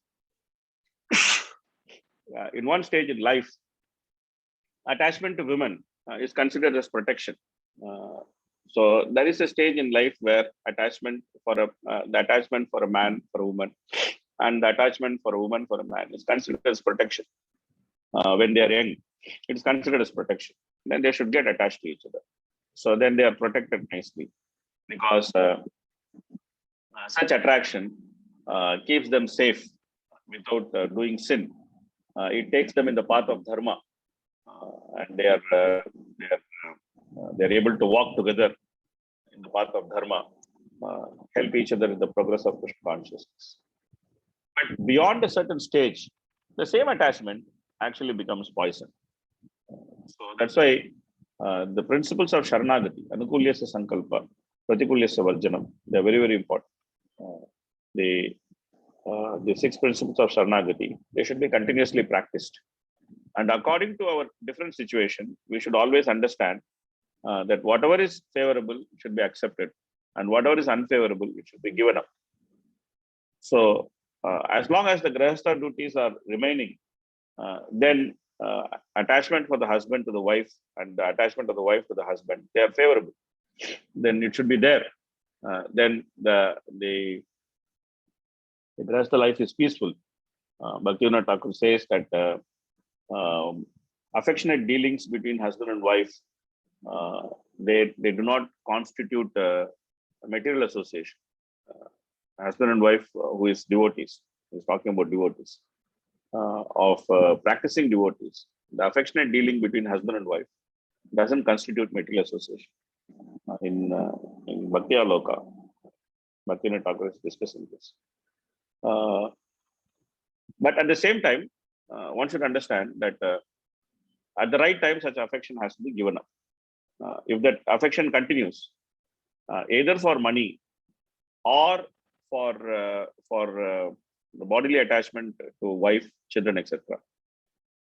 in life, attachment to women is considered as protection. So there is a stage in life where the attachment for a man for a woman, and the attachment for a woman for a man is considered as protection. When they are young, it is considered as protection. Then they should get attached to each other. So then they are protected nicely, because such attraction keeps them safe without doing sin. It takes them in the path of dharma, and they are able to walk together in the path of dharma, help each other in the progress of Krishna consciousness. But beyond a certain stage, the same attachment actually becomes poison. So that's why the principles of Sharanagati, Anukulyasya Sankalpa, Pratikulyasya Varjanam, they are very, very important. The 6 principles of Sharanagati, they should be continuously practiced. And according to our different situation, we should always understand that whatever is favorable should be accepted, and whatever is unfavorable, it should be given up. So as long as the Grahastha duties are remaining, then attachment for the husband to the wife and the attachment of the wife to the husband, they are favorable. Then it should be there. Then the Grahastha life is peaceful. Bhaktivinoda Thakur says that affectionate dealings between husband and wife, they do not constitute a material association. Husband and wife who is devotees, he's talking about devotees, of practicing devotees, the affectionate dealing between husband and wife doesn't constitute material association. In Bhakti Aloka, Bhaktivinoda Thakur is discussing this. But at the same time, one should understand that at the right time, such affection has to be given up. If that affection continues, either for money or for the bodily attachment to wife, children, etc.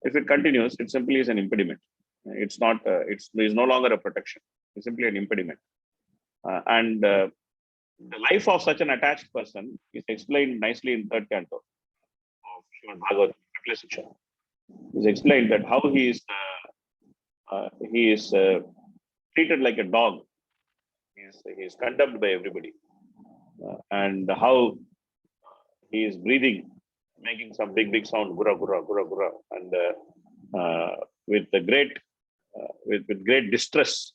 If it continues, it simply is an impediment. It's not. It is no longer a protection. It's simply an impediment. And the life of such an attached person is explained nicely in 3rd canto of Srimad Bhagavatam. It's explained that how he is treated like a dog. He is condemned by everybody, and how he is breathing, making some big sound, gura gura gura gura, and with great distress,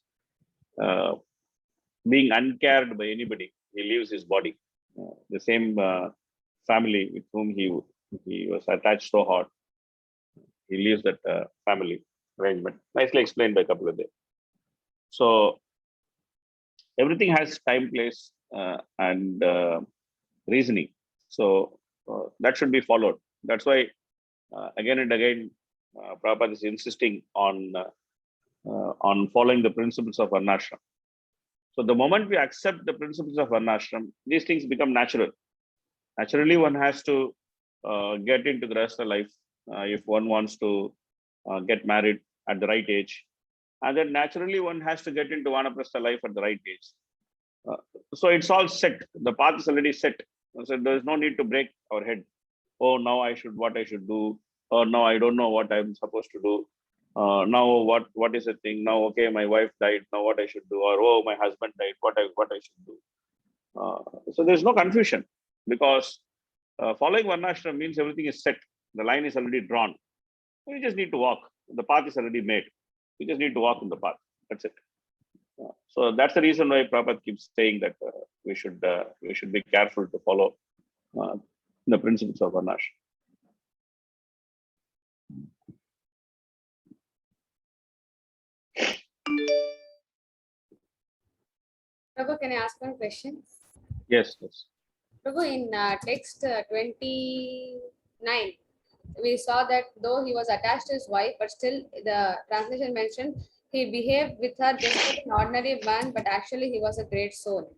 being uncared by anybody, he leaves his body. The same family with whom he was attached so hard, he leaves that family arrangement. Nicely explained by Kapila. So everything has time, place, and reasoning. So that should be followed. That's why again and again, Prabhupada is insisting on following the principles of Varnashram. So the moment we accept the principles of Varnashram, these things become natural. Naturally, one has to get into the rest of life if one wants to get married at the right age. And then naturally one has to get into vanaprastha life at the right age. So it's all set. The path is already set. So there's no need to break our head. Oh, now what I should do. Or now I don't know what I'm supposed to do. Now what is the thing? Now, okay, my wife died. Now what I should do? Or, oh, my husband died. What I should do? So there's no confusion, because following Varnashram means everything is set. The line is already drawn. We just need to walk. The path is already made. We just need to walk in the path. That's it. So that's the reason why Prabhupada keeps saying that we should be careful to follow the principles of Varnashram. Prabhu, can I ask one question? Yes, yes. Prabhu, in text 29, we saw that though he was attached to his wife, but still the translation mentioned he behaved with her just like an ordinary man, but actually he was a great soul.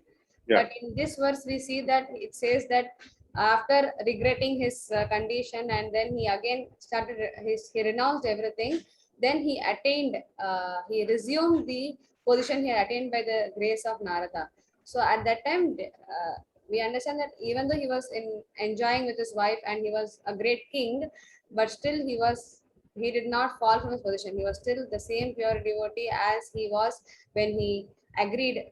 Yeah. But in this verse, we see that it says that after regretting his condition, and then he again started, he renounced everything, then he attained, he resumed the position he had attained by the grace of Narada. So at that time, we understand that even though he was enjoying with his wife and he was a great king, but still he did not fall from his position. He was still the same pure devotee as he was when he agreed,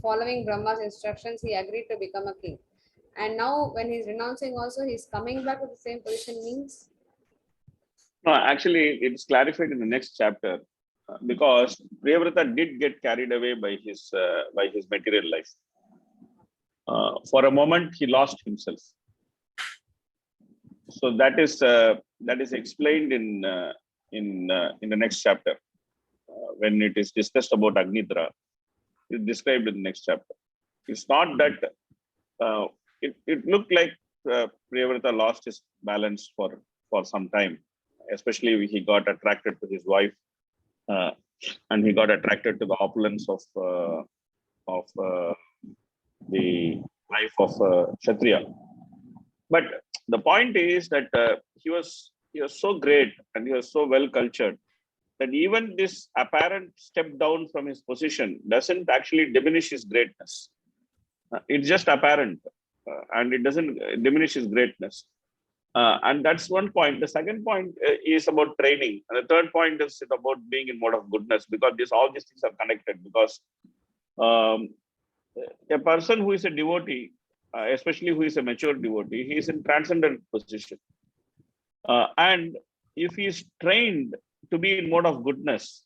following Brahma's instructions, he agreed to become a king. And now when he's renouncing also, he's coming back to the same position means? No, actually, it's clarified in the next chapter, because Priyavrata did get carried away by his material life. For a moment, he lost himself. So that is explained in the next chapter when it is discussed about Agnidra. It's described in the next chapter. It's not that it looked like Priyavrata lost his balance for some time, especially he kshat attracted to his wife, and he got attracted to the opulence of the life of Kshatriya. But the point is that he was so great and he was so well cultured that even this apparent step down from his position doesn't actually diminish his greatness. It's just apparent, and it doesn't diminish his greatness. And that's one point. The second point is about training. And the third point is about being in mode of goodness, because all these things are connected. Because a person who is a devotee, especially who is a mature devotee, he is in transcendent position. And if he is trained to be in mode of goodness,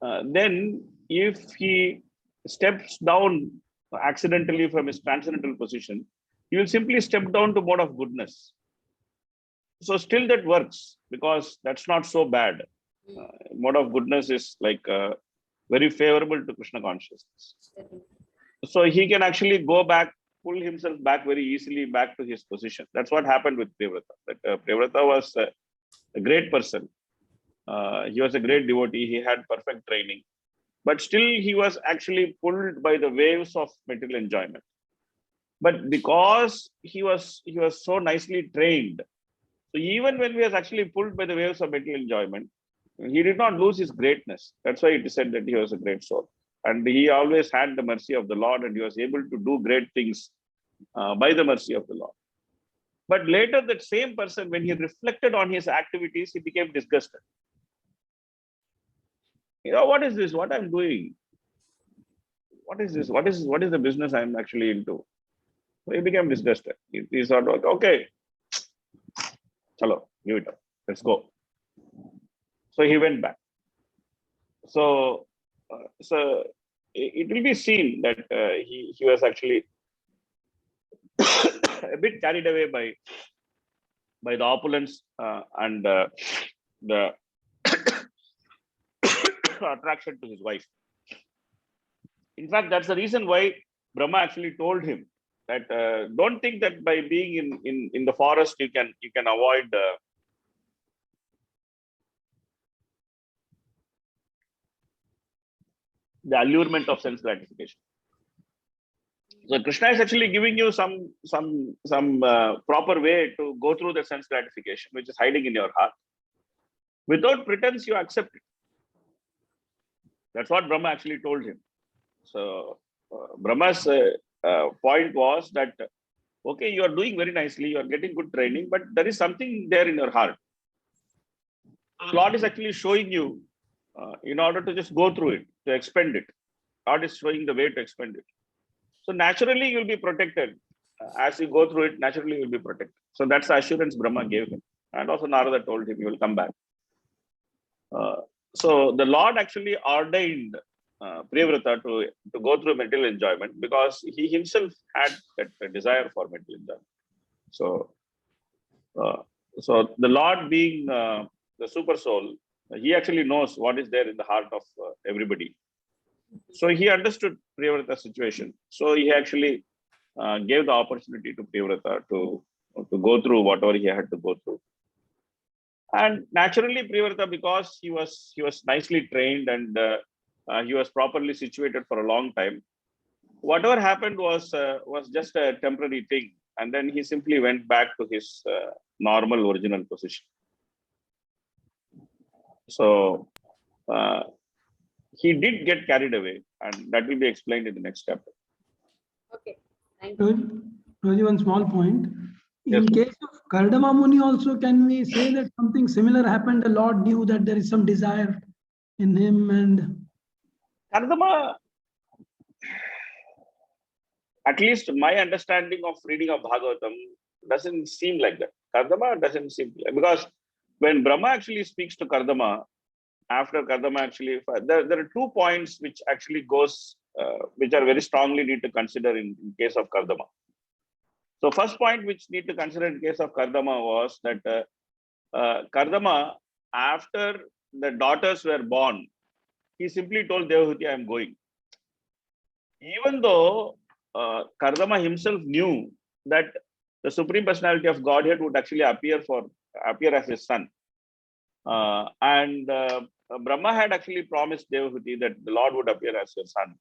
then if he steps down accidentally from his transcendental position, he will simply step down to mode of goodness. So still that works, because that's not so bad. Mode of goodness is like very favorable to Krishna consciousness. So he can actually go back, pull himself back very easily back to his position. That's what happened with Priyavrata. Priyavrata was a great person. He was a great devotee. He had perfect training, but still he was actually pulled by the waves of material enjoyment. But because he was so nicely trained, so even when he was actually pulled by the waves of material enjoyment, he did not lose his greatness. That's why it is said that he was a great soul. And he always had the mercy of the Lord, and he was able to do great things by the mercy of the Lord. But later, that same person, when he reflected on his activities, he became disgusted. What is this? What I'm doing? What is this? What is the business I'm actually into? So he became disgusted. He thought, okay, chalo, give it up. Let's go. So he went back. So it will be seen that he was actually a bit carried away by the opulence and the attraction to his wife. In fact, that's the reason why Brahma actually told him that don't think that by being in the forest you can avoid the allurement of sense gratification. So Krishna is actually giving you some proper way to go through the sense gratification, which is hiding in your heart. Without pretense, you accept it. That's what Brahma actually told him. So Brahma's point was that, okay, you are doing very nicely, you are getting good training, but there is something there in your heart. Lord is actually showing you in order to just go through it, to expend it. God is showing the way to expend it. So naturally, you'll be protected. As you go through it, naturally, you'll be protected. So that's the assurance Brahma gave him. And also Narada told him, you will come back. So the Lord actually ordained Priyavrata to go through material enjoyment because he himself had that desire for material enjoyment. So the Lord being the super soul, he actually knows what is there in the heart of everybody. So he understood Priyavrata's situation. So he actually gave the opportunity to Priyavrata to go through whatever he had to go through. And naturally, Priyavrata, because he was nicely trained and he was properly situated for a long time, whatever happened was just a temporary thing. And then he simply went back to his normal original position. So he did get carried away, and that will be explained in the next chapter. Okay, thank you. Roji, one small point. Yes, In sir. case of Kardama Muni also, can we say that something similar happened? The Lord knew that there is some desire in him and... Kardama, at least my understanding of reading of Bhagavatam doesn't seem like that. Kardama doesn't seem like, because when Brahma actually speaks to Kardama, after Kardama actually, there are 2 points which actually goes, which are very strongly need to consider in case of Kardama. So first point which need to consider in case of Kardama was that Kardama, after the daughters were born, he simply told Devahuti, I am going. Even though Kardama himself knew that the Supreme Personality of Godhead would actually appear as his son. And Brahma had actually promised Devahuti that the Lord would appear as your son.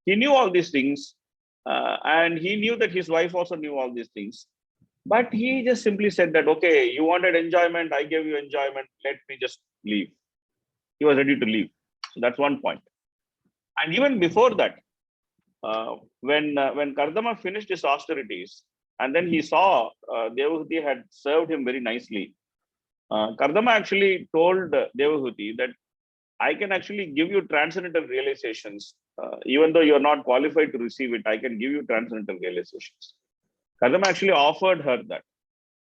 He knew all these things, and he knew that his wife also knew all these things. But he just simply said that, okay, you wanted enjoyment, I gave you enjoyment, let me just leave. He was ready to leave. So that's one point. And even before that, when Kardama finished his austerities, and then he saw Devahuti had served him very nicely, Kardama actually told Devahuti that I can actually give you transcendental realizations. Even though you're not qualified to receive it, I can give you transcendental realizations. Kardama actually offered her that.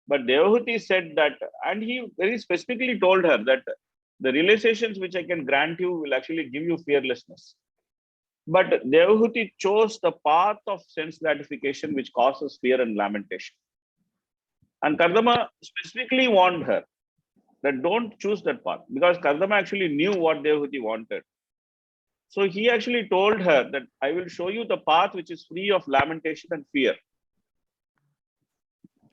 But Devahuti said that, and he very specifically told her that the realizations which I can grant you will actually give you fearlessness. But Devahuti chose the path of sense gratification which causes fear and lamentation. And Kardama specifically warned her that don't choose that path, because Kardama actually knew what Devahuti wanted. So he actually told her that I will show you the path which is free of lamentation and fear.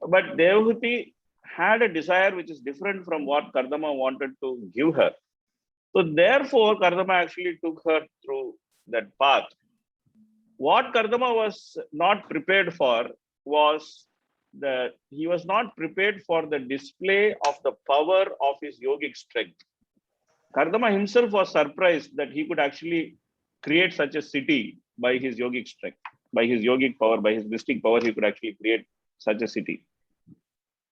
But Devahuti had a desire which is different from what Kardama wanted to give her. So therefore, Kardama actually took her through that path. What Kardama was not prepared for was that he was not prepared for the display of the power of his yogic strength. Kardama himself was surprised that he could actually create such a city by his yogic strength, by his yogic power, by his mystic power, he could actually create such a city.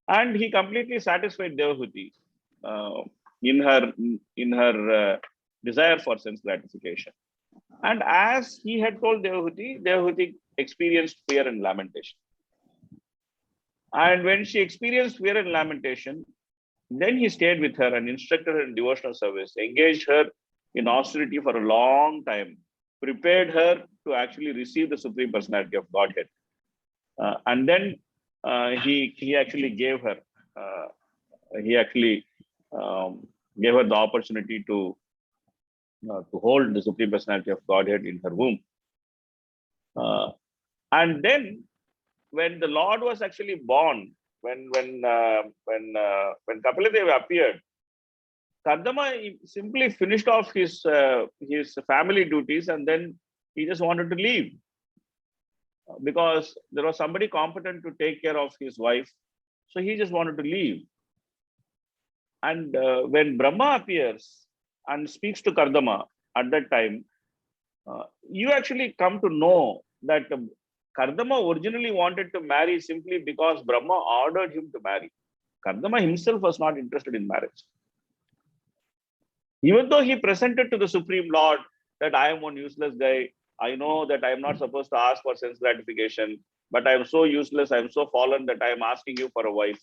And he completely satisfied Devahuti in her desire for sense gratification. And as he had told Devahuti, Devahuti experienced fear and lamentation. And when she experienced fear and lamentation, then he stayed with her and instructed her in devotional service, engaged her in austerity for a long time, prepared her to actually receive the Supreme Personality of Godhead. And then he actually gave her, gave her the opportunity to hold the Supreme Personality of Godhead in her womb. And then when the Lord was actually born, when Kapiladeva appeared, Kardama simply finished off his family duties and then he just wanted to leave. because there was somebody competent to take care of his wife. So he just wanted to leave. And when Brahma appears and speaks to Kardama at that time, you actually come to know that Kardama originally wanted to marry simply because Brahma ordered him to marry. Kardama himself was not interested in marriage. Even though he presented to the Supreme Lord that I am one useless guy, I know that I am not supposed to ask for sense gratification, but I am so useless, I am so fallen that I am asking you for a wife.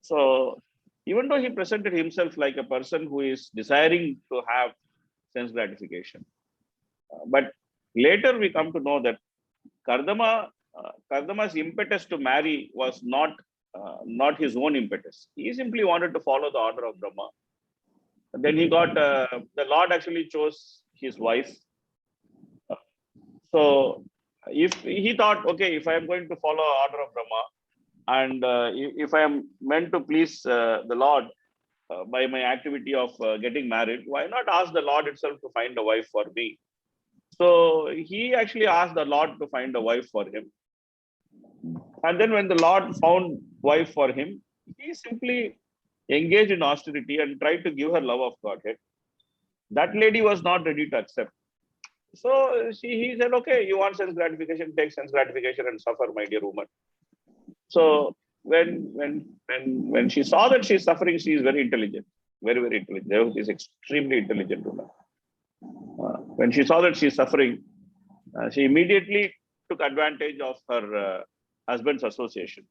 So even though he presented himself like a person who is desiring to have sense gratification, but later we come to know that Kardama's impetus to marry was not his own impetus. He simply wanted to follow the order of Brahma. And then he got, the Lord actually chose his wife. So if he thought, okay, if I am going to follow order of Brahma, and if I am meant to please the Lord by my activity of getting married, why not ask the Lord itself to find a wife for me? So he actually asked the Lord to find a wife for him. And then when the Lord found wife for him, he simply engaged in austerity and tried to give her love of Godhead. That lady was not ready to accept. So he said, okay, you want sense gratification, take sense gratification and suffer, my dear woman. So when she saw that she is suffering, she is very intelligent, very intelligent. She is extremely intelligent woman. When she saw that she is suffering, she immediately took advantage of her husband's association.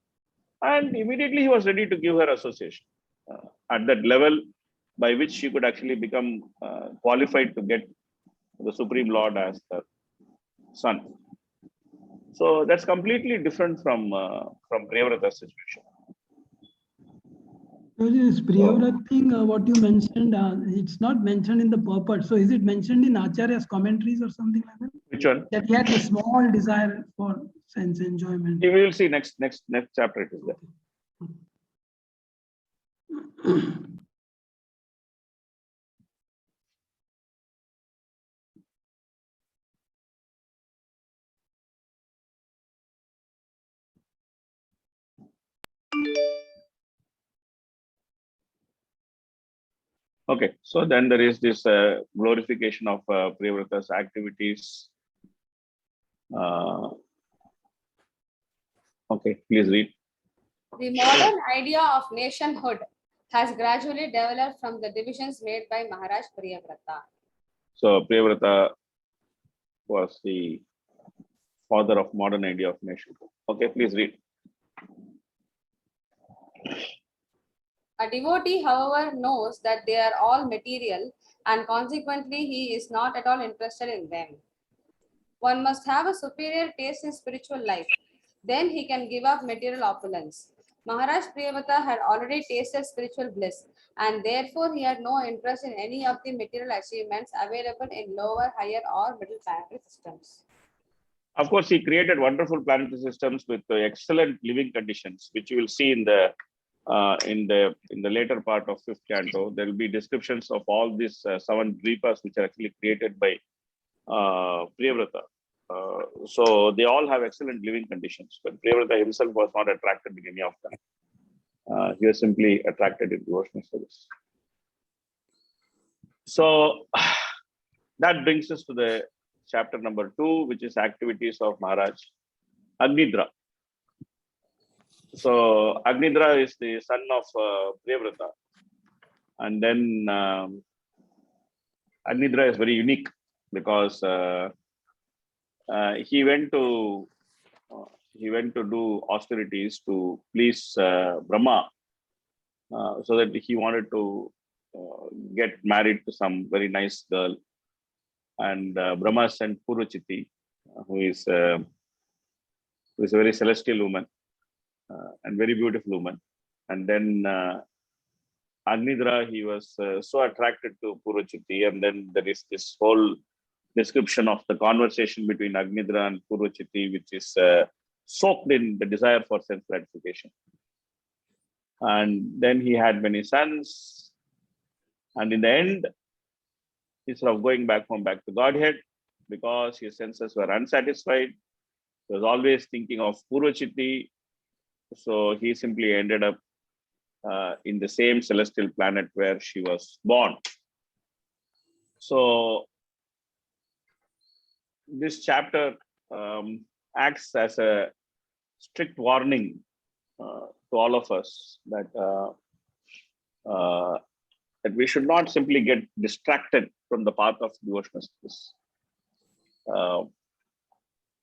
And immediately he was ready to give her association at that level by which she could actually become qualified to get the Supreme Lord as her son. So that's completely different from Priyavrata's situation. So this Priyavrata thing, what you mentioned, it's not mentioned in the purport. So is it mentioned in Acharya's commentaries or something like that? Which one? That he had a small desire for sense enjoyment. We will see next chapter. It is there. Okay, so then there is this glorification of Priyavrata's activities. Okay, please read. The modern idea of nationhood has gradually developed from the divisions made by Maharaj Priyavrata. So Priyavrata was the father of modern idea of nationhood. Okay, please read. A devotee, however, knows that they are all material and consequently he is not at all interested in them. One must have a superior taste in spiritual life. Then he can give up material opulence. Maharaj Priyavrata had already tasted spiritual bliss and therefore he had no interest in any of the material achievements available in lower, higher or middle planetary systems. Of course, he created wonderful planetary systems with excellent living conditions, which you will see in the later part of fifth canto. There will be descriptions of all these 7 dvipas which are actually created by Priyavrata. So they all have excellent living conditions, but Priyavrata himself was not attracted in any of them. He was simply attracted in devotional service. So that brings us to the chapter number 2, which is activities of Maharaj Agnidra. So Agnidra is the son of Priyavrata, and then Agnidra is very unique because he went to do austerities to please Brahma, so that he wanted to get married to some very nice girl, and Brahma sent Purvachiti, who is a very celestial woman and very beautiful woman, and then Agnidra, he was so attracted to Purvachiti, and then there is this whole description of the conversation between Agnidra and Purvachiti, which is soaked in the desire for sense gratification. And then he had many sons, and in the end, instead of going back to Godhead, because his senses were unsatisfied. He was always thinking of Purvachitti. So he simply ended up in the same celestial planet where she was born. So this chapter acts as a strict warning to all of us that that we should not simply get distracted from the path of devotional service.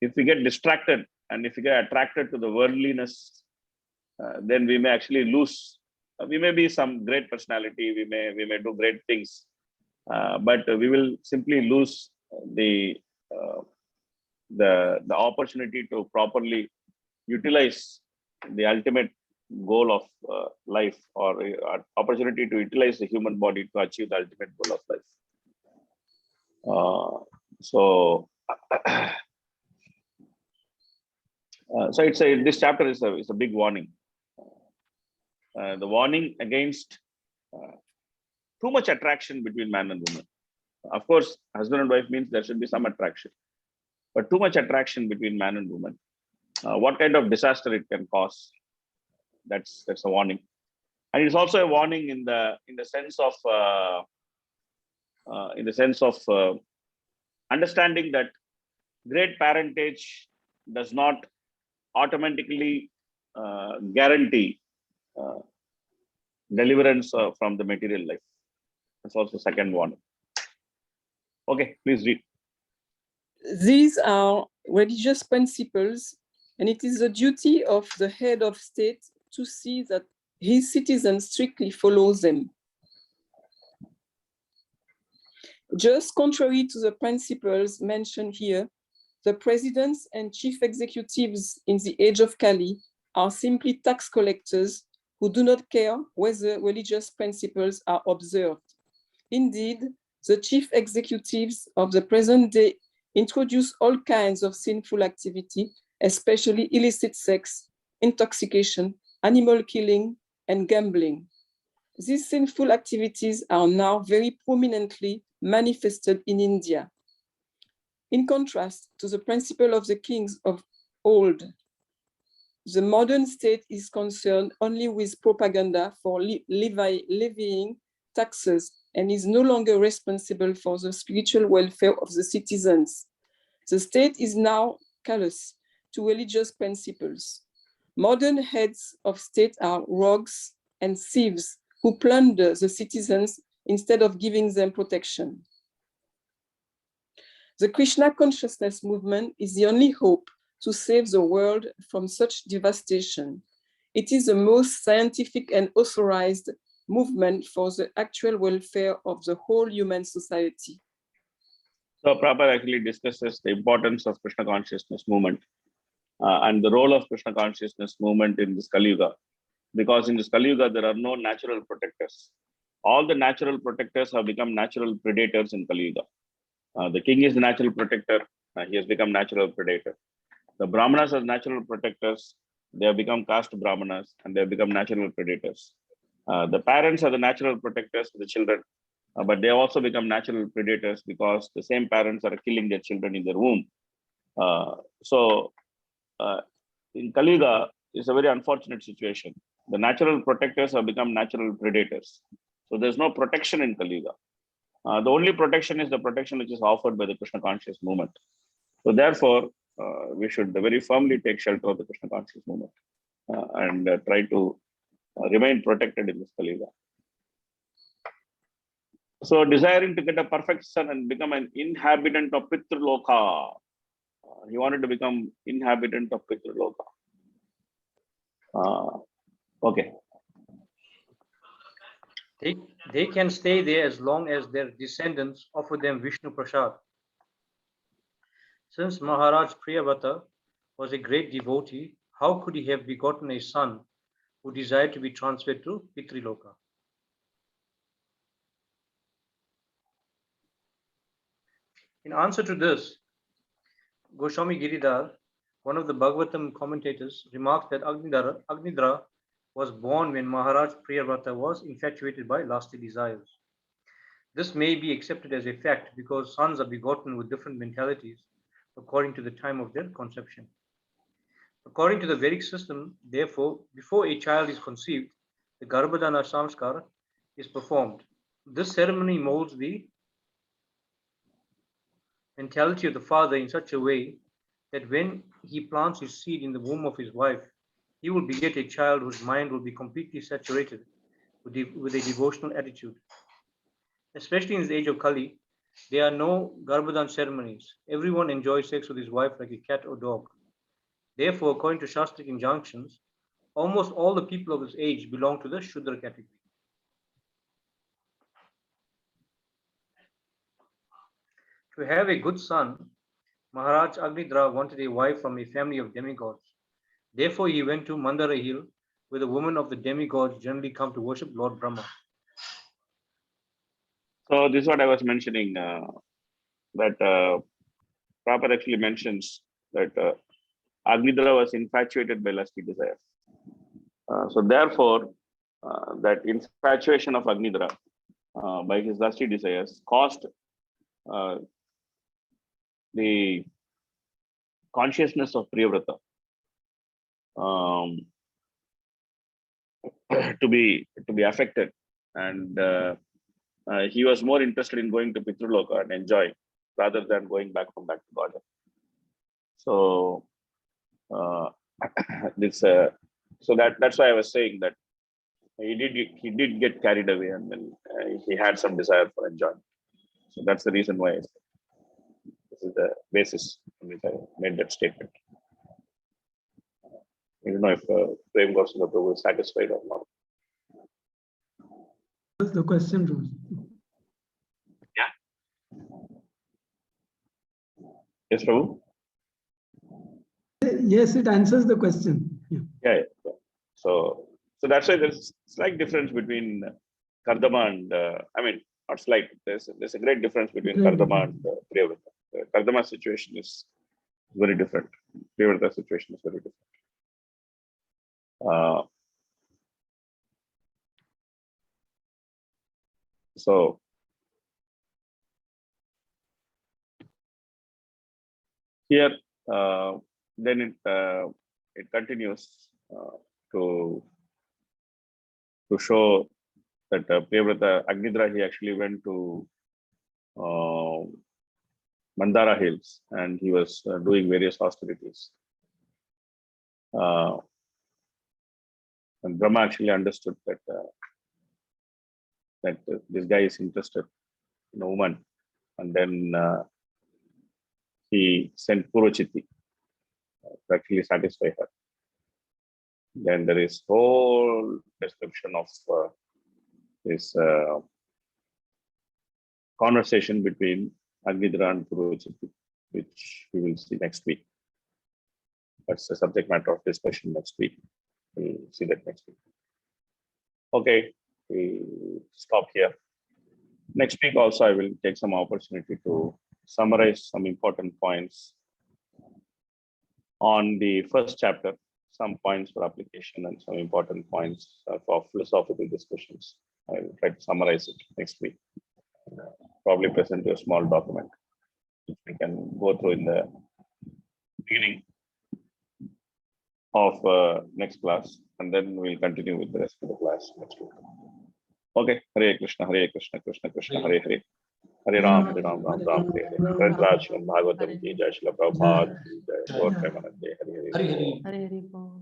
If we get distracted and if we get attracted to the worldliness, then we may actually lose. We may be some great personality. We may do great things, but we will simply lose the opportunity to properly utilize the ultimate goal of life, or opportunity to utilize the human body to achieve the ultimate goal of life. So this chapter is a big warning. The warning against too much attraction between man and woman. Of course, husband and wife means there should be some attraction, but too much attraction between man and woman, what kind of disaster it can cause. That's a warning, and it's also a warning in the sense of understanding that great parentage does not automatically guarantee deliverance from the material life. That's also second warning. Okay, please read. These are religious principles, and it is the duty of the head of state to see that his citizens strictly follow them. Just contrary to the principles mentioned here, the presidents and chief executives in the age of Kali are simply tax collectors who do not care whether religious principles are observed. Indeed, the chief executives of the present day introduce all kinds of sinful activity, especially illicit sex, intoxication, animal killing, and gambling. These sinful activities are now very prominently manifested in India. In contrast to the principle of the kings of old, the modern state is concerned only with propaganda for levying taxes and is no longer responsible for the spiritual welfare of the citizens. The state is now callous to religious principles. Modern heads of state are rogues and thieves who plunder the citizens instead of giving them protection. The Krishna consciousness movement is the only hope to save the world from such devastation. It is the most scientific and authorized movement for the actual welfare of the whole human society. So Prabhupada actually discusses the importance of Krishna consciousness movement and the role of Krishna consciousness movement in this Kali Yuga. Because in this Kali Yuga, there are no natural protectors. All the natural protectors have become natural predators in Kali Yuga. The king is the natural protector. He has become natural predator. The Brahmanas are natural protectors. They have become caste Brahmanas and they have become natural predators. The parents are the natural protectors for the children, but they have also become natural predators because the same parents are killing their children in their womb. In Kali Yuga, it's a very unfortunate situation. The natural protectors have become natural predators. So there's no protection in Kali Yuga. The only protection is the protection which is offered by the Krishna conscious movement. So therefore, we should very firmly take shelter of the Krishna conscious movement and try to remain protected in this Kali Yuga. So desiring to get a perfect son and become an inhabitant of Pitraloka. He wanted to become inhabitant of Pitraloka. Okay. They can stay there as long as their descendants offer them Vishnu Prasad. Since Maharaj Priyavata was a great devotee, how could he have begotten a son who desired to be transferred to Pitriloka? In answer to this, Goswami Giridhar, one of the Bhagavatam commentators, remarked that Agnidra was born when Maharaj Priyavata was infatuated by lusty desires. This may be accepted as a fact because sons are begotten with different mentalities according to the time of their conception. According to the Vedic system, therefore, before a child is conceived, the Garbhadana Samskar is performed. This ceremony molds the mentality of the father in such a way that when he plants his seed in the womb of his wife, he will beget a child whose mind will be completely saturated with a devotional attitude. Especially in the age of Kali, there are no Garbhadan ceremonies. Everyone enjoys sex with his wife like a cat or dog. Therefore, according to Shastric injunctions, almost all the people of this age belong to the Shudra category. To have a good son, Maharaj Agnidra wanted a wife from a family of demigods. Therefore, he went to Mandara Hill, where the women of the demigods generally come to worship Lord Brahma. So this is what I was mentioning, that Prabhupada actually mentions that Agnidra was infatuated by lusty desires. So therefore, that infatuation of Agnidra by his lusty desires caused the consciousness of Priyavrata to be affected, and he was more interested in going to Pitraloka and enjoy rather than going back to Godhead. So this so that's why I was saying that he did get carried away, and then he had some desire for enjoyment. So that's the reason why this is the basis on which I made that statement. I don't know if Prem Goswami Prabhu is satisfied or not. That's the question, Rose. Yeah. Yes, Prabhu. Yes, it answers the question. Yeah. So that's why there's slight difference between Kardama and I mean, not slight. There's a great difference between Kardama and Priyavrata. Kardama situation is very different. Priyavrata situation is very different. So here, then it continues to show that Priyavrata Agnidra, he actually went to Mandara Hills and he was doing various austerities. And Brahma actually understood that this guy is interested in a woman, and then he sent Purochiti to actually satisfy her. Then there is whole description of this conversation between Agnidra and Purochiti, which we will see next week. That's the subject matter of discussion next week. We'll see that next week. Okay, we stop here. Next week also, I will take some opportunity to summarize some important points on the first chapter, some points for application and some important points for philosophical discussions. I will try to summarize it next week. Probably present you a small document which we can go through in the beginning of next class, and then we'll continue with the rest of the class next week. Okay, Hare Krishna, Krishna Krishna, Hare Hare. Hare Ram, Hare Ram, Ram Ram, Hare Hare. Red Raj and Bhagavatam ki jai, Srila Prabhupada ki jai, Gaur Premanande, Hare Hare. Hare Hare Bol.